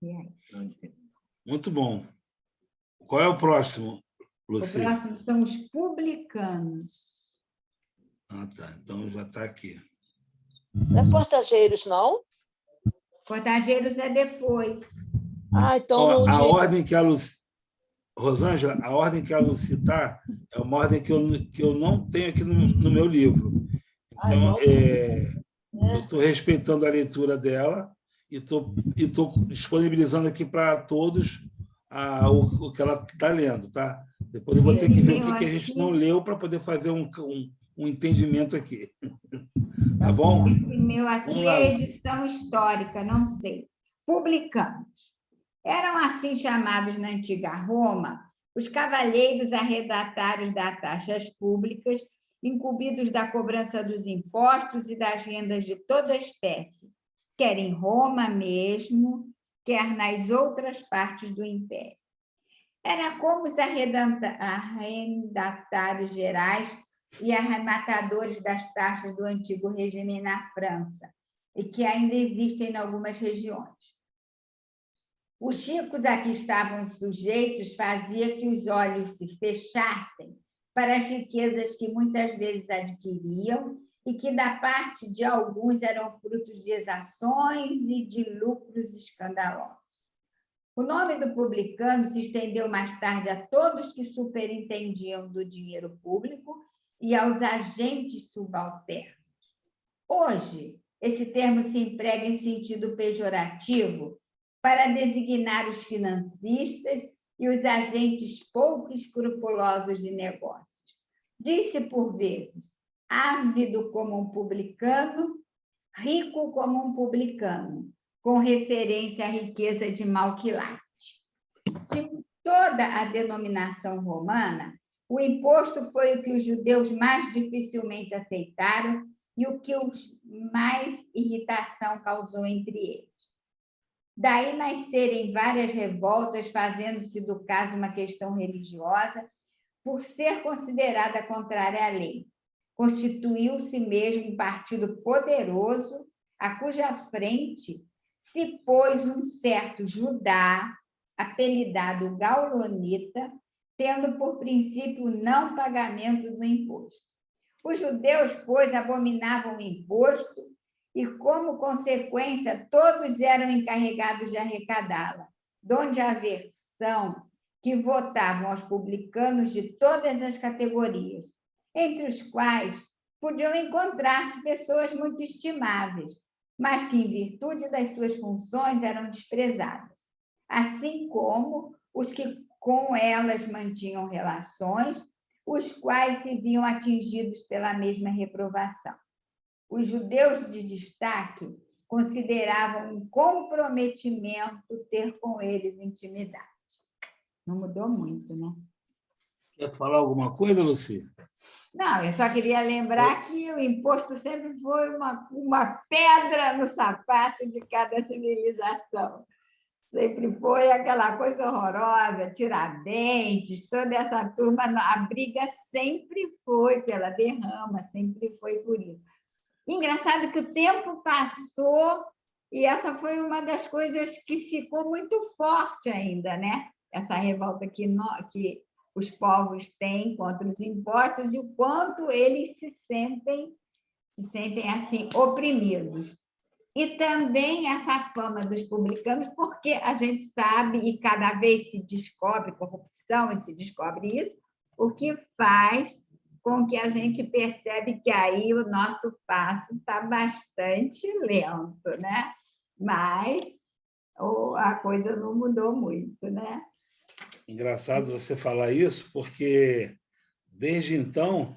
IV. Muito bom. Qual é o próximo, Luci? O próximo são os publicanos. Ah, tá. Então já está aqui. Não é Portageiros, não? Fornageiros é depois. Então Ó, não a tinha. ordem que a Luci... Rosângela, a ordem que a Luci está é uma ordem que eu não tenho aqui no meu livro. Então, eu estou respeitando a leitura dela e estou disponibilizando aqui para todos o que ela está lendo, tá? Depois eu vou ter que ver o que a gente não leu para poder fazer um entendimento aqui. Tá bom? Esse meu aqui é edição histórica, não sei. Publicanos. Eram assim chamados na antiga Roma os cavalheiros arredatários das taxas públicas, incumbidos da cobrança dos impostos e das rendas de toda espécie, quer em Roma mesmo, quer nas outras partes do império. Era como os arrendatários gerais e arrematadores das taxas do antigo regime na França, e que ainda existem em algumas regiões. Os ricos a que estavam sujeitos fazia que os olhos se fechassem para as riquezas que muitas vezes adquiriam e que, da parte de alguns, eram frutos de exações e de lucros escandalosos. O nome do publicano se estendeu mais tarde a todos que superintendiam do dinheiro público e aos agentes subalternos. Hoje, esse termo se emprega em sentido pejorativo para designar os financistas e os agentes pouco escrupulosos de negócios. Diz-se por vezes, ávido como um publicano, rico como um publicano, com referência à riqueza de Malquilate. De toda a denominação romana, o imposto foi o que os judeus mais dificilmente aceitaram e o que mais irritação causou entre eles. Daí nascerem várias revoltas, fazendo-se do caso uma questão religiosa, por ser considerada contrária à lei. Constituiu-se mesmo um partido poderoso, a cuja frente se pôs um certo Judá, apelidado Gaulonita, tendo por princípio o não pagamento do imposto. Os judeus, pois, abominavam o imposto e, como consequência, todos eram encarregados de arrecadá-la, donde a aversão que votavam aos publicanos de todas as categorias, entre os quais podiam encontrar-se pessoas muito estimáveis, mas que, em virtude das suas funções, eram desprezadas, assim como os que com elas mantinham relações, os quais se viam atingidos pela mesma reprovação. Os judeus de destaque consideravam um comprometimento ter com eles intimidade. Não mudou muito, né? Quer falar alguma coisa, Luci? Não, eu só queria lembrar que o imposto sempre foi uma pedra no sapato de cada civilização. Sempre foi aquela coisa horrorosa, Tiradentes, toda essa turma, a briga sempre foi pela derrama, sempre foi por isso. Engraçado que o tempo passou e essa foi uma das coisas que ficou muito forte ainda, né? Essa revolta que os povos têm contra os impostos e o quanto eles se sentem assim oprimidos. E também essa fama dos publicanos, porque a gente sabe e cada vez se descobre corrupção e se descobre isso, o que faz com que a gente percebe que aí o nosso passo está bastante lento, né? Mas a coisa não mudou muito, né? Engraçado você falar isso, porque desde então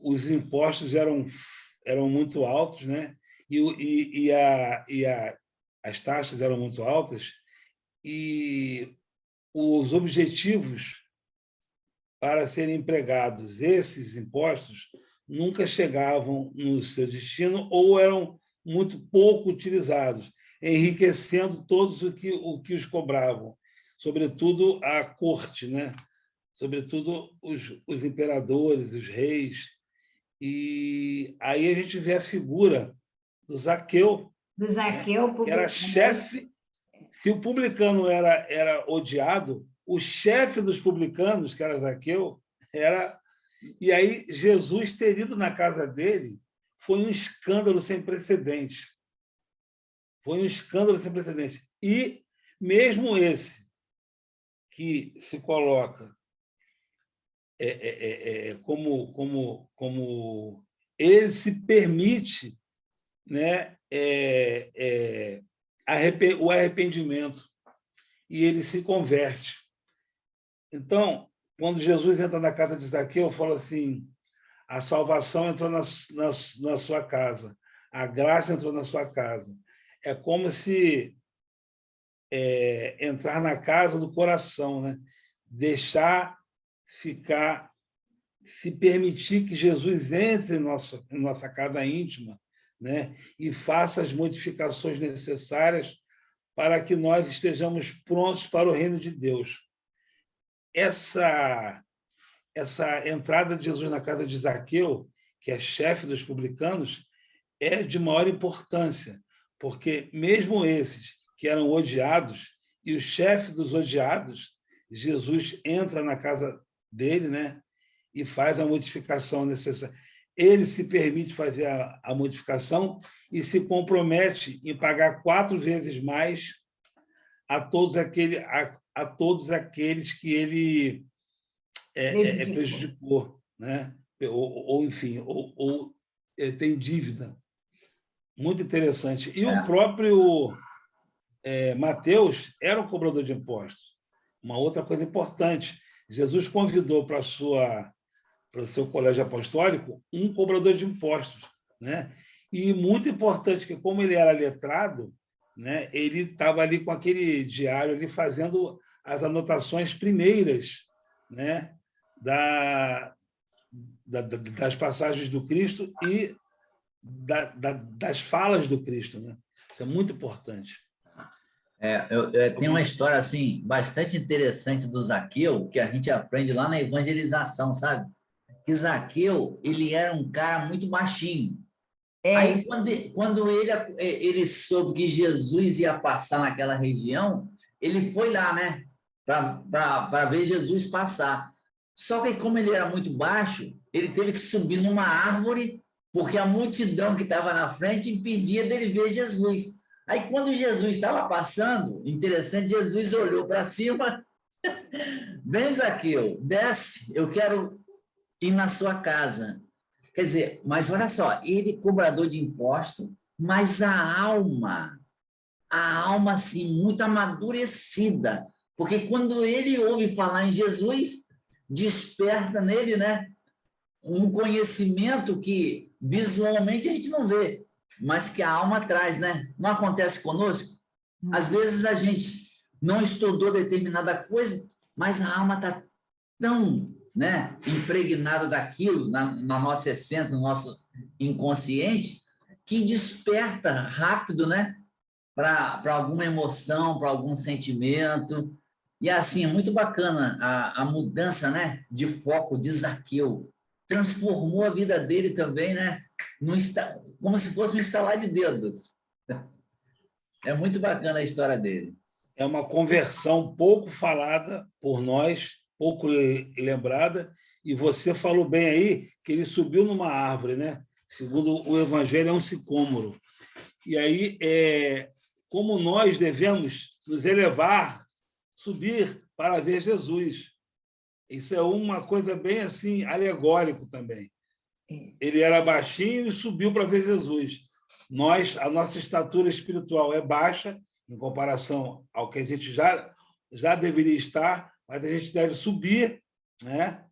os impostos eram muito altos, né? As taxas eram muito altas e os objetivos para serem empregados esses impostos nunca chegavam no seu destino ou eram muito pouco utilizados, enriquecendo todos o que os cobravam, sobretudo a corte, né? Sobretudo os imperadores, os reis. E aí a gente vê a figura do Zaqueu, que era chefe. Se o publicano era odiado, o chefe dos publicanos, que era Zaqueu, era... E aí Jesus ter ido na casa dele foi um escândalo sem precedentes. Foi um escândalo sem precedentes. E mesmo esse que se coloca como ele se permite, né, o arrependimento, e ele se converte. Então, quando Jesus entra na casa de Zaqueu, fala assim, a salvação entrou na sua casa, a graça entrou na sua casa. É como se entrar na casa do coração, né? Deixar ficar, se permitir que Jesus entre em nossa casa íntima, né? E faça as modificações necessárias para que nós estejamos prontos para o reino de Deus. Essa entrada de Jesus na casa de Zaqueu, que é chefe dos publicanos, é de maior importância, porque mesmo esses que eram odiados, e o chefe dos odiados, Jesus entra na casa dele, né, e faz a modificação necessária. Ele se permite fazer a modificação e se compromete em pagar 4 vezes mais a todos aqueles que ele prejudicou, né? Ou enfim, ou tem dívida. Muito interessante. E o próprio Mateus era um cobrador de impostos. Uma outra coisa importante, Jesus convidou para o seu colégio apostólico um cobrador de impostos, né? E muito importante que, como ele era letrado, né, ele estava ali com aquele diário ali fazendo as anotações primeiras, né, das passagens do Cristo e das falas do Cristo, né? Isso é muito importante. Tem uma história assim bastante interessante do Zaqueu que a gente aprende lá na evangelização, sabe? Que Zaqueu, ele era um cara muito baixinho. Aí, quando ele soube que Jesus ia passar naquela região, ele foi lá, né? Para ver Jesus passar. Só que, como ele era muito baixo, ele teve que subir numa árvore, porque a multidão que estava na frente impedia dele ver Jesus. Aí, quando Jesus estava passando, interessante, Jesus olhou para cima. Vem, Zaqueu, desce, eu quero ir na sua casa. Quer dizer, mas olha só, ele cobrador de imposto, mas a alma, assim, muito amadurecida, porque quando ele ouve falar em Jesus, desperta nele, né, um conhecimento que visualmente a gente não vê, mas que a alma traz, né? Não acontece conosco? Às vezes a gente não estudou determinada coisa, mas a alma está tão, né, impregnada daquilo na nossa essência, no nosso inconsciente, que desperta rápido, né, para alguma emoção, para algum sentimento. E assim, é muito bacana a mudança, né, de foco de Zaqueu. Transformou a vida dele também, né, como se fosse um estalar de dedos. É muito bacana a história dele. É uma conversão pouco falada por nós, pouco lembrada, e você falou bem aí que ele subiu numa árvore, né? Segundo o Evangelho, é um sicômoro. E aí, como nós devemos nos elevar, subir para ver Jesus. Isso é uma coisa bem assim, alegórico também. Ele era baixinho e subiu para ver Jesus. A nossa estatura espiritual é baixa, em comparação ao que a gente já deveria estar, mas a gente deve subir, né?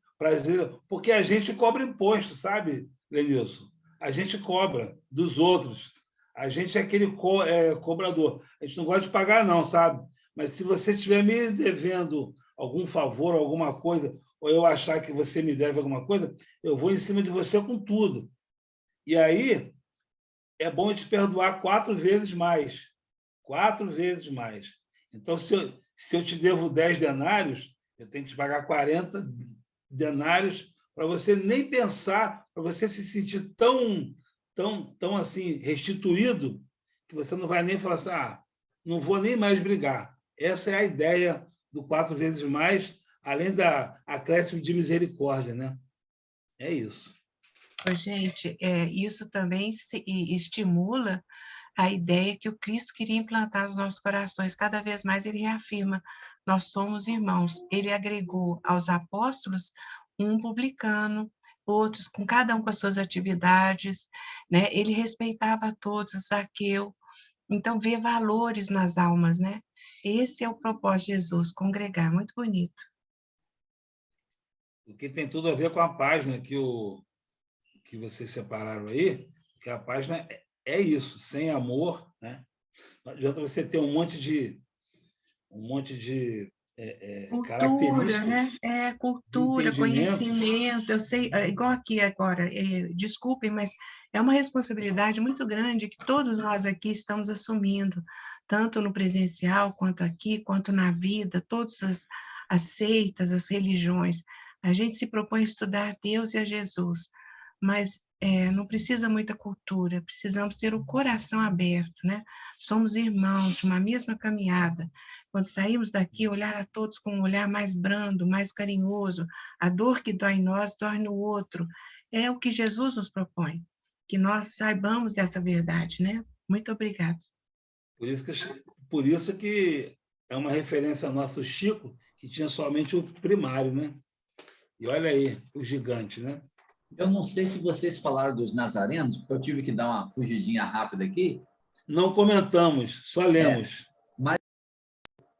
Porque a gente cobra imposto, sabe, Lenilson? A gente cobra dos outros. A gente é aquele cobrador. A gente não gosta de pagar, não, sabe? Mas se você estiver me devendo algum favor, alguma coisa, ou eu achar que você me deve alguma coisa, eu vou em cima de você com tudo. E aí, é bom te perdoar 4 vezes mais. 4 vezes mais. Então, se eu te devo 10 denários, eu tenho que te pagar 40 denários para você nem pensar, para você se sentir tão assim, restituído, que você não vai nem falar assim, não vou nem mais brigar. Essa é a ideia do 4 vezes mais, além da acréscimo de misericórdia, né? É isso. Gente, isso também estimula a ideia que o Cristo queria implantar nos nossos corações. Cada vez mais ele reafirma, nós somos irmãos. Ele agregou aos apóstolos um publicano, outros, com cada um com as suas atividades, né? Ele respeitava todos, Zaqueu. Então, vê valores nas almas, né? Esse é o propósito de Jesus, congregar. Muito bonito. O que tem tudo a ver com a página que vocês separaram aí, que a página é isso, sem amor, né? Não adianta você ter um monte de Cultura, né? características de Cultura, entendimento. conhecimento. Eu sei, igual aqui agora, desculpem, mas é uma responsabilidade muito grande que todos nós aqui estamos assumindo, tanto no presencial, quanto aqui, quanto na vida, todas as seitas, as religiões. A gente se propõe a estudar Deus e a Jesus, mas não precisa muita cultura, precisamos ter o coração aberto, né? Somos irmãos de uma mesma caminhada. Quando saímos daqui, olhar a todos com um olhar mais brando, mais carinhoso, a dor que dói em nós, dói no outro. É o que Jesus nos propõe, que nós saibamos dessa verdade, né? Muito obrigada. Por isso que é uma referência nossa, o Chico, que tinha somente o primário, né? E olha aí, o gigante, né? Eu não sei se vocês falaram dos nazarenos, porque eu tive que dar uma fugidinha rápida aqui. Não comentamos, só lemos. Mas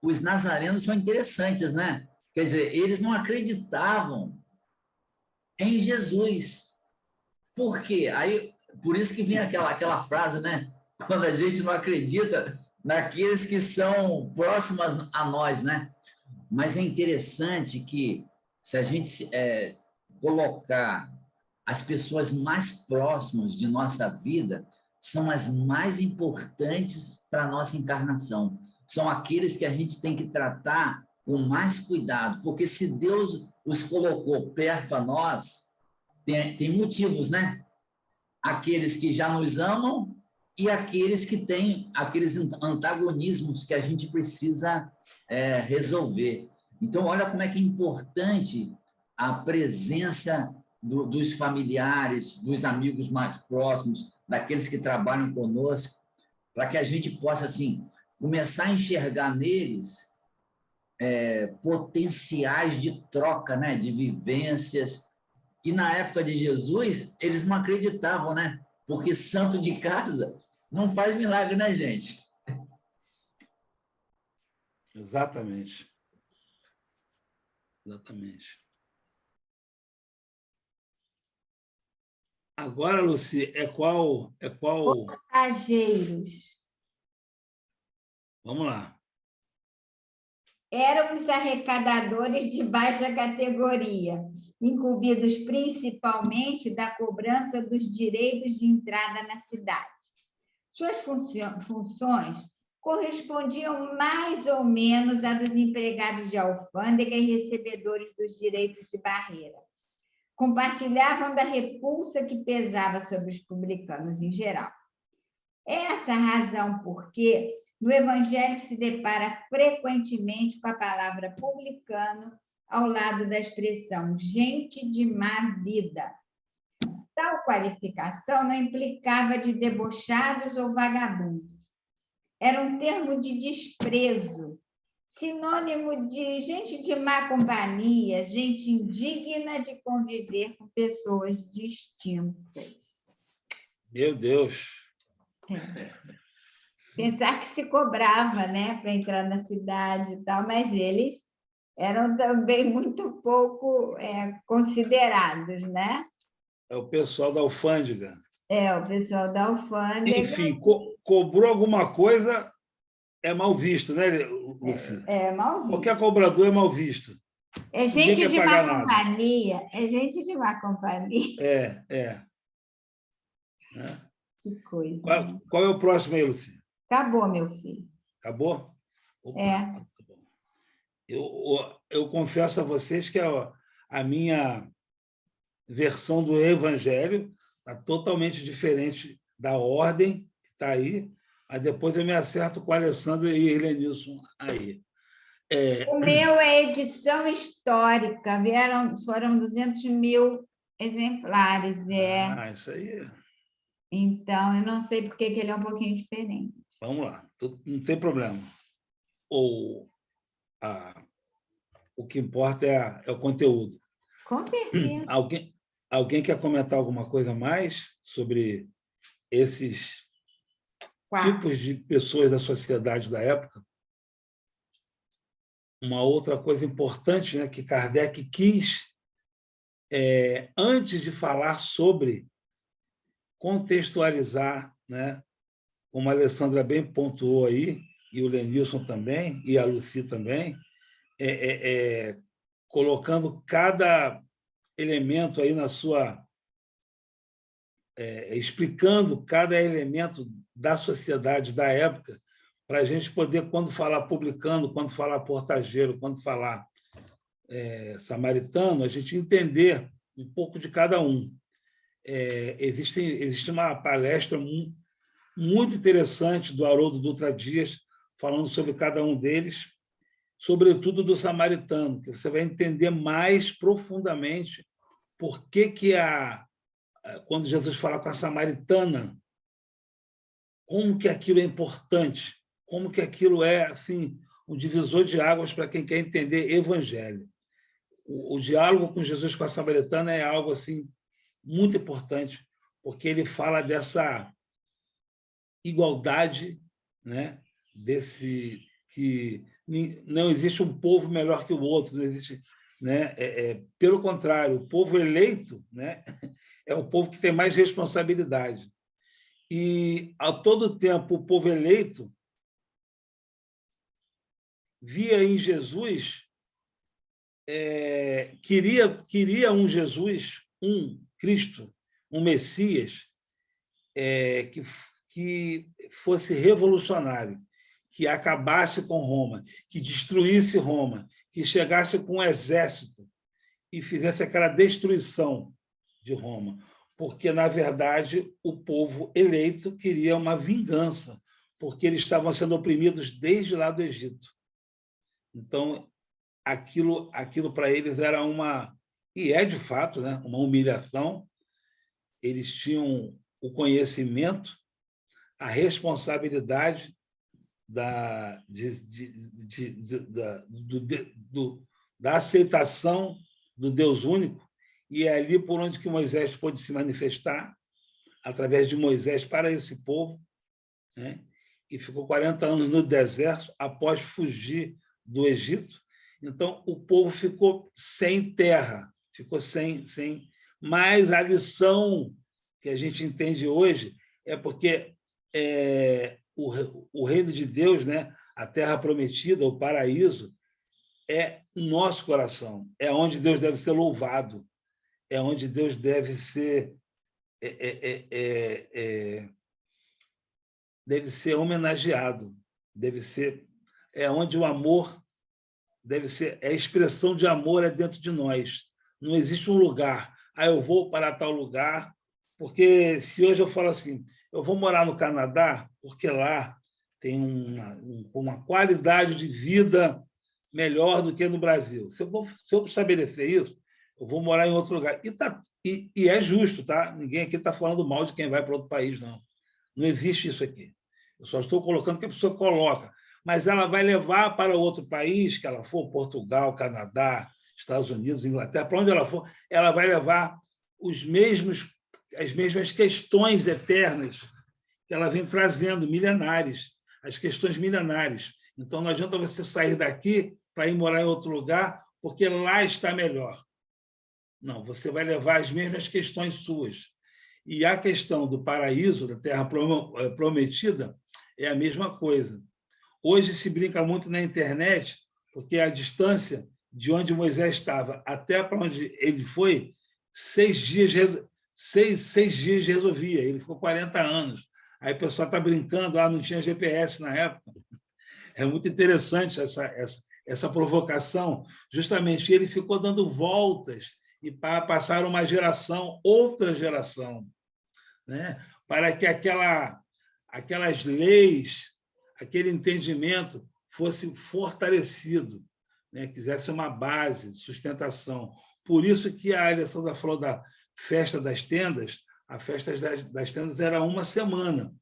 os nazarenos são interessantes, né? Quer dizer, eles não acreditavam em Jesus. Por quê? Aí, por isso que vem aquela frase, né? Quando a gente não acredita naqueles que são próximos a nós, né? Mas é interessante que, se a gente colocar as pessoas mais próximas de nossa vida, são as mais importantes para a nossa encarnação. São aqueles que a gente tem que tratar com mais cuidado, porque se Deus os colocou perto a nós, tem motivos, né? Aqueles que já nos amam e aqueles que têm aqueles antagonismos que a gente precisa resolver. Então, olha como é que é importante a presença dos familiares, dos amigos mais próximos, daqueles que trabalham conosco, para que a gente possa, assim, começar a enxergar neles potenciais de troca, né? De vivências. E na época de Jesus, eles não acreditavam, né? Porque santo de casa não faz milagre, né, gente? Exatamente. Exatamente. Agora, Luci, é qual? Passageiros. Vamos lá. Eram os arrecadadores de baixa categoria, incumbidos principalmente da cobrança dos direitos de entrada na cidade. Suas funções correspondiam mais ou menos a dos empregados de alfândega e recebedores dos direitos de barreira. Compartilhavam da repulsa que pesava sobre os publicanos em geral. Essa a razão porque no Evangelho se depara frequentemente com a palavra publicano ao lado da expressão gente de má vida. Tal qualificação não implicava de debochados ou vagabundos. Era um termo de desprezo, sinônimo de gente de má companhia, gente indigna de conviver com pessoas distintas. Meu Deus! Pensar que se cobrava, né, para entrar na cidade e tal, mas eles eram também muito pouco considerados, né? É o pessoal da alfândega. O pessoal da alfândega. Enfim, cobrou alguma coisa, é mal visto, né, Luci? É mal visto. Qualquer cobrador é mal visto. É gente de má companhia. É gente de má companhia. Que coisa. Qual é o próximo aí, Luci? Acabou, meu filho. Acabou? Opa, tá bom. Eu confesso a vocês que a minha versão do Evangelho está totalmente diferente da ordem que está aí. Aí depois eu me acerto com o Alessandro e Helenilson aí. O meu é edição histórica, foram 200 mil exemplares. Isso aí. Então, eu não sei por que ele é um pouquinho diferente. Vamos lá, não tem problema. O que importa é o conteúdo. Com certeza. Alguém quer comentar alguma coisa mais sobre esses tipos de pessoas da sociedade da época? Uma outra coisa importante, né, que Kardec quis, antes de falar sobre, contextualizar, né, como a Alessandra bem pontuou aí, e o Lenilson também, e a Lucy também, colocando cada elemento aí na sua... explicando cada elemento da sociedade da época, para a gente poder, quando falar publicano, quando falar portageiro, quando falar samaritano, a gente entender um pouco de cada um. Existe uma palestra muito interessante do Haroldo Dutra Dias, falando sobre cada um deles, sobretudo do samaritano, que você vai entender mais profundamente por que quando Jesus fala com a samaritana, como que aquilo é importante, como que aquilo é assim, um divisor de águas para quem quer entender evangelho. O diálogo com Jesus com a samaritana é algo assim muito importante, porque ele fala dessa igualdade, né? Que não existe um povo melhor que o outro, não existe, né? Pelo contrário, o povo eleito, né? É o povo que tem mais responsabilidade. E, a todo tempo, o povo eleito via em Jesus, queria um Jesus, um Cristo, um Messias, que fosse revolucionário, que acabasse com Roma, que destruísse Roma, que chegasse com um exército e fizesse aquela destruição de Roma. Porque, na verdade, o povo eleito queria uma vingança, porque eles estavam sendo oprimidos desde lá do Egito. Então, aquilo para eles era e é de fato, né, uma humilhação. Eles tinham o conhecimento, a responsabilidade da aceitação do Deus único, e é ali por onde que Moisés pôde se manifestar, através de Moisés para esse povo, né? E ficou 40 anos no deserto após fugir do Egito. Então, o povo ficou sem terra, ficou sem... Mas a lição que a gente entende hoje é porque o reino de Deus, né, a terra prometida, o paraíso, é nosso coração, é onde Deus deve ser louvado, é onde Deus deve ser homenageado, onde o amor deve ser, a expressão de amor é dentro de nós. Não existe um lugar, eu vou para tal lugar, porque se hoje eu falo assim, eu vou morar no Canadá, porque lá tem uma qualidade de vida melhor do que no Brasil. Se eu estabelecer isso, eu vou morar em outro lugar. E é justo, tá? Ninguém aqui está falando mal de quem vai para outro país, não. Não existe isso aqui. Eu só estou colocando que a pessoa coloca. Mas ela vai levar para outro país, que ela for, Portugal, Canadá, Estados Unidos, Inglaterra, para onde ela for, ela vai levar as mesmas questões eternas que ela vem trazendo, milenares, as questões milenares. Então, não adianta você sair daqui para ir morar em outro lugar, porque lá está melhor. Não, você vai levar as mesmas questões suas. E a questão do paraíso, da terra prometida, é a mesma coisa. Hoje se brinca muito na internet, porque a distância de onde Moisés estava até para onde ele foi, 6 dias resolvia. Ele ficou 40 anos. Aí o pessoal está brincando, não tinha GPS na época. É muito interessante essa provocação. Justamente ele ficou dando voltas e para passar uma geração, outra geração, né? Para que aquelas leis, aquele entendimento fosse fortalecido, né? Quisesse uma base de sustentação. Por isso que a Alessandra falou da festa das tendas, A festa das tendas era uma semana.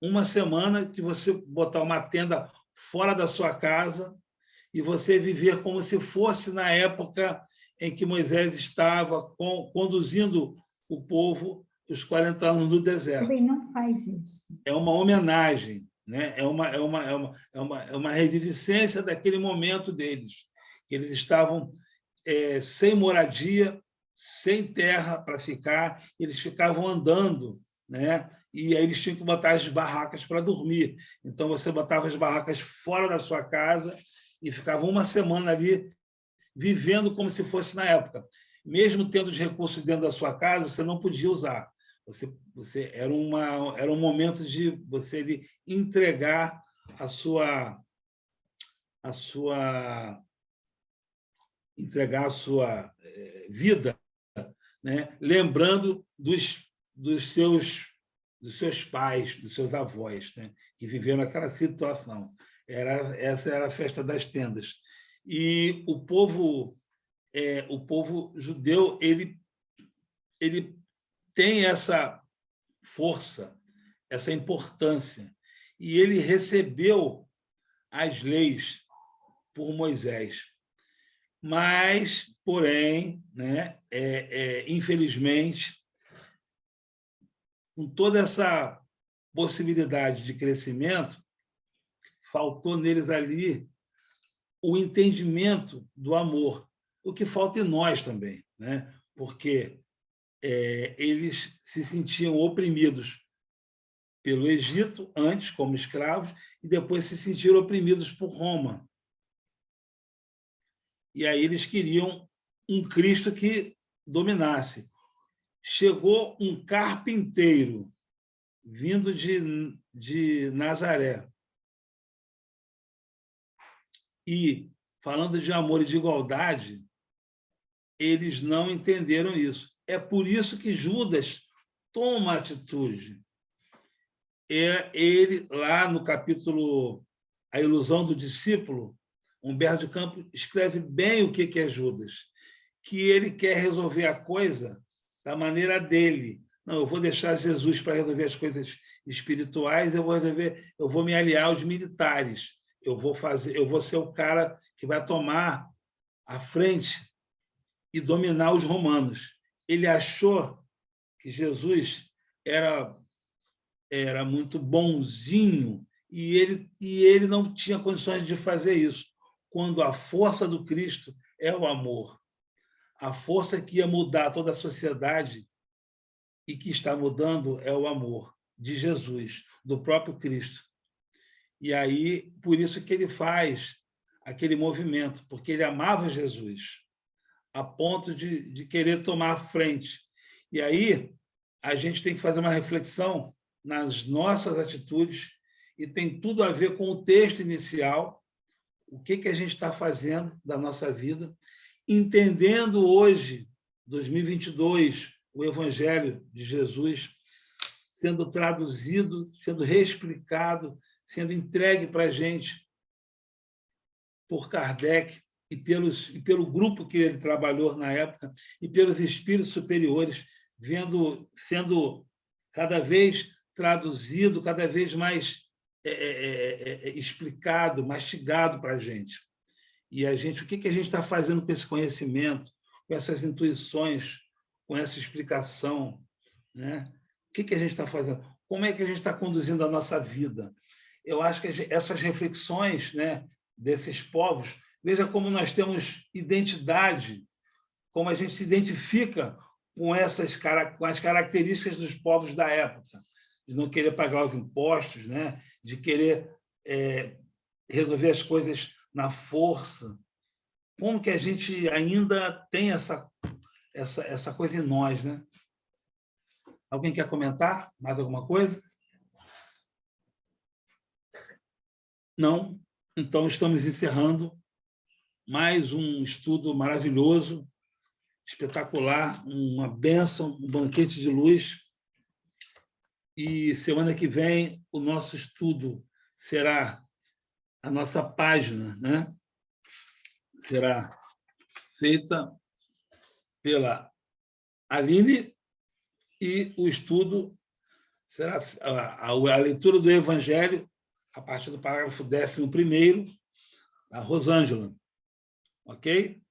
Uma semana de você botar uma tenda fora da sua casa e você viver como se fosse na época em que Moisés estava conduzindo o povo os 40 anos no deserto. Também não faz isso. É uma homenagem, né? É uma reviviscência daquele momento deles. Eles estavam sem moradia, sem terra para ficar, eles ficavam andando, né? E aí eles tinham que botar as barracas para dormir. Então, você botava as barracas fora da sua casa e ficava uma semana ali vivendo como se fosse na época. Mesmo tendo os recursos dentro da sua casa, você não podia usar. Era um momento de você entregar a sua vida, né? Lembrando dos seus pais, dos seus avós, né? Que viveram aquela situação. Essa era a festa das tendas. E o povo judeu ele tem essa força, essa importância, e ele recebeu as leis por Moisés. Mas, porém, né, infelizmente, com toda essa possibilidade de crescimento, faltou neles ali o entendimento do amor, o que falta em nós também, né? Porque eles se sentiam oprimidos pelo Egito, antes como escravos, e depois se sentiram oprimidos por Roma. E aí eles queriam um Cristo que dominasse. Chegou um carpinteiro vindo de Nazaré e, falando de amor e de igualdade, eles não entenderam isso. É por isso que Judas toma atitude. Ele, lá no capítulo A Ilusão do Discípulo, Humberto de Campos escreve bem o que é Judas, que ele quer resolver a coisa da maneira dele. Não, eu vou deixar Jesus para resolver as coisas espirituais, eu vou me aliar aos militares, eu vou ser o cara que vai tomar a frente e dominar os romanos. Ele achou que Jesus era muito bonzinho e ele não tinha condições de fazer isso, quando a força do Cristo é o amor. A força que ia mudar toda a sociedade e que está mudando é o amor de Jesus, do próprio Cristo. E aí, por isso que ele faz aquele movimento, porque ele amava Jesus, a ponto de querer tomar a frente. E aí, a gente tem que fazer uma reflexão nas nossas atitudes, e tem tudo a ver com o texto inicial, o que a gente está fazendo da nossa vida, entendendo hoje, 2022, o Evangelho de Jesus sendo traduzido, sendo reexplicado, sendo entregue para a gente por Kardec e pelo grupo que ele trabalhou na época, e pelos espíritos superiores, sendo cada vez traduzido, cada vez mais explicado, mastigado para a gente. E o que a gente está fazendo com esse conhecimento, com essas intuições, com essa explicação, né? O que a gente está fazendo? Como é que a gente está conduzindo a nossa vida? Eu acho que essas reflexões, né, desses povos, veja como nós temos identidade, como a gente se identifica com as características dos povos da época, de não querer pagar os impostos, né? De querer resolver as coisas na força. Como que a gente ainda tem essa coisa em nós, né? Alguém quer comentar mais alguma coisa? Não? Então, estamos encerrando mais um estudo maravilhoso, espetacular, uma bênção, um banquete de luz. E semana que vem o nosso estudo será a nossa página, né? Será feita pela Aline e o estudo será a leitura do Evangelho a partir do parágrafo 11º, da Rosângela. Ok?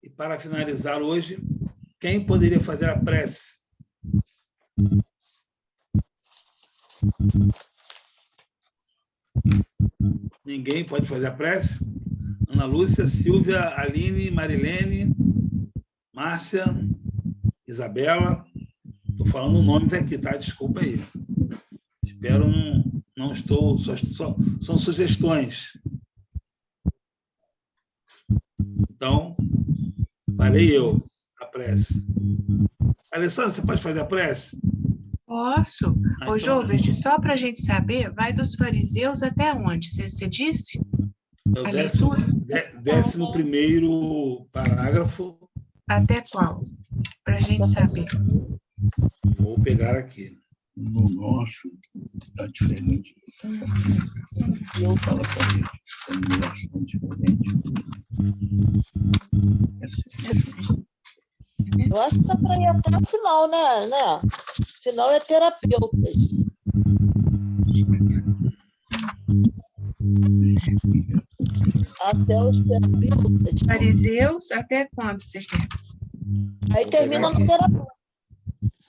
E para finalizar hoje, quem poderia fazer a prece? Ninguém pode fazer a prece? Ana Lúcia, Silvia, Aline, Marilene, Márcia, Isabela. Estou falando nomes aqui, tá? Desculpa aí. Espero não estou... São sugestões. Então, farei eu a prece. Alessandra, você pode fazer a prece? Posso. Ô, Gilbert, só para a gente saber, vai dos fariseus até onde? Você disse? É o A leitura? 11º parágrafo. Até qual? Para a gente saber. Vou pegar aqui. No nosso, está diferente. Eu falo para a gente, formulação diferente. Eu acho que dá para ir até o final, né? O final é terapeutas. Até os terapeutas. Fariseus, até quando você quer? Aí termina no terapeuta.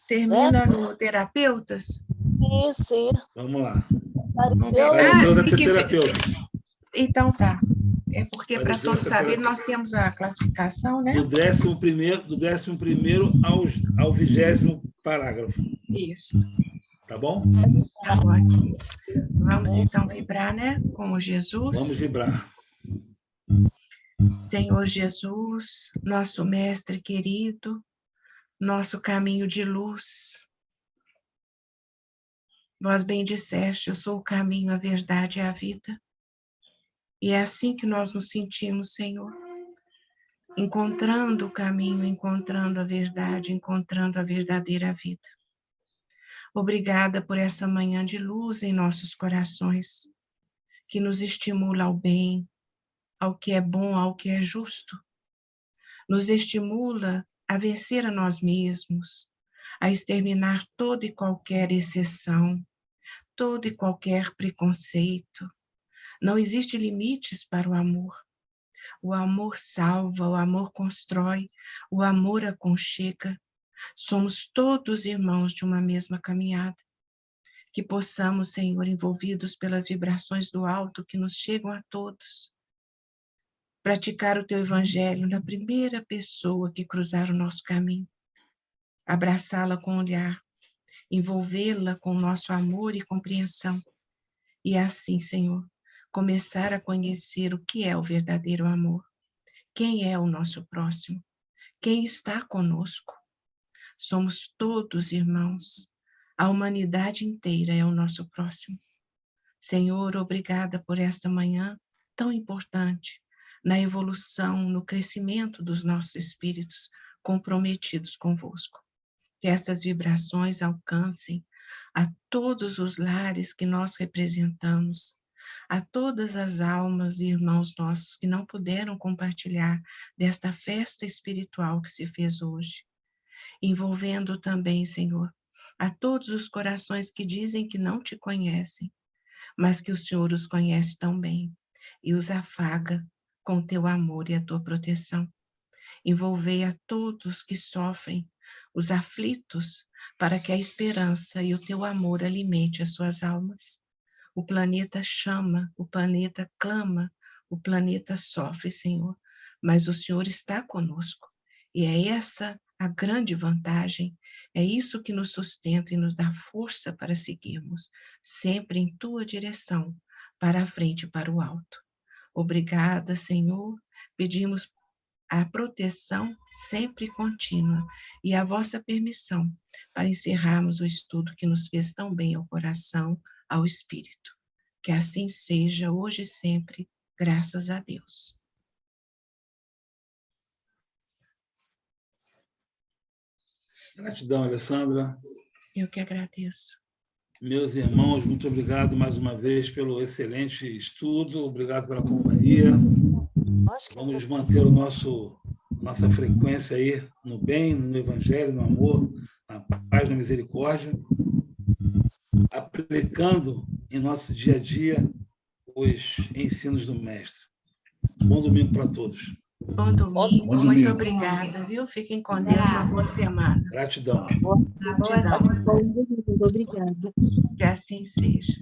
Termina no terapeutas? Sim, sim. Vamos lá. Fariseu, Fariseu deve ser terapeuta. Então tá. É porque para Fariseu todos deve ser saberem, terapeuta. nós temos a classificação, né? Do 11º ao 20º parágrafo. Isso. Tá bom? Tá ótimo. Vamos então vibrar, né? Com o Jesus. Vamos vibrar. Senhor Jesus, nosso mestre querido, nosso caminho de luz. Vós bem disseste, eu sou o caminho, a verdade e a vida. E é assim que nós nos sentimos, Senhor. Encontrando o caminho, encontrando a verdade, encontrando a verdadeira vida. Obrigada por essa manhã de luz em nossos corações, que nos estimula ao bem, ao que é bom, ao que é justo. Nos estimula a vencer a nós mesmos, a exterminar toda e qualquer exceção, todo e qualquer preconceito. Não existe limites para o amor. O amor salva, o amor constrói, o amor aconchega. Somos todos irmãos de uma mesma caminhada. Que possamos, Senhor, envolvidos pelas vibrações do alto que nos chegam a todos, praticar o Teu Evangelho na primeira pessoa que cruzar o nosso caminho, abraçá-la com olhar, envolvê-la com o nosso amor e compreensão, e assim, Senhor, começar a conhecer o que é o verdadeiro amor, quem é o nosso próximo, quem está conosco. Somos todos irmãos, a humanidade inteira é o nosso próximo. Senhor, obrigada por esta manhã tão importante, na evolução, no crescimento dos nossos espíritos comprometidos convosco. Que essas vibrações alcancem a todos os lares que nós representamos, a todas as almas e irmãos nossos que não puderam compartilhar desta festa espiritual que se fez hoje. Envolvendo também, Senhor, a todos os corações que dizem que não te conhecem, mas que o Senhor os conhece tão bem e os afaga com o teu amor e a tua proteção. Envolvei a todos que sofrem, os aflitos, para que a esperança e o teu amor alimente as suas almas. O planeta chama, o planeta clama, o planeta sofre, Senhor, mas o Senhor está conosco. E é essa a grande vantagem, é isso que nos sustenta e nos dá força para seguirmos, sempre em tua direção, para a frente e para o alto. Obrigada, Senhor, pedimos a proteção sempre contínua e a vossa permissão para encerrarmos o estudo que nos fez tão bem ao coração, ao espírito. Que assim seja, hoje e sempre, graças a Deus. Gratidão, Alessandra. Eu que agradeço. Meus irmãos, muito obrigado mais uma vez pelo excelente estudo, obrigado pela companhia. Vamos manter o nosso nossa frequência aí no bem, no Evangelho, no amor, na paz, na misericórdia, aplicando em nosso dia a dia os ensinos do Mestre. Bom domingo para todos. Bom domingo, Bom muito domingo. obrigada, viu? Fiquem com Deus, uma boa semana. Gratidão. Boa Gratidão. noite. Obrigada. Que assim seja.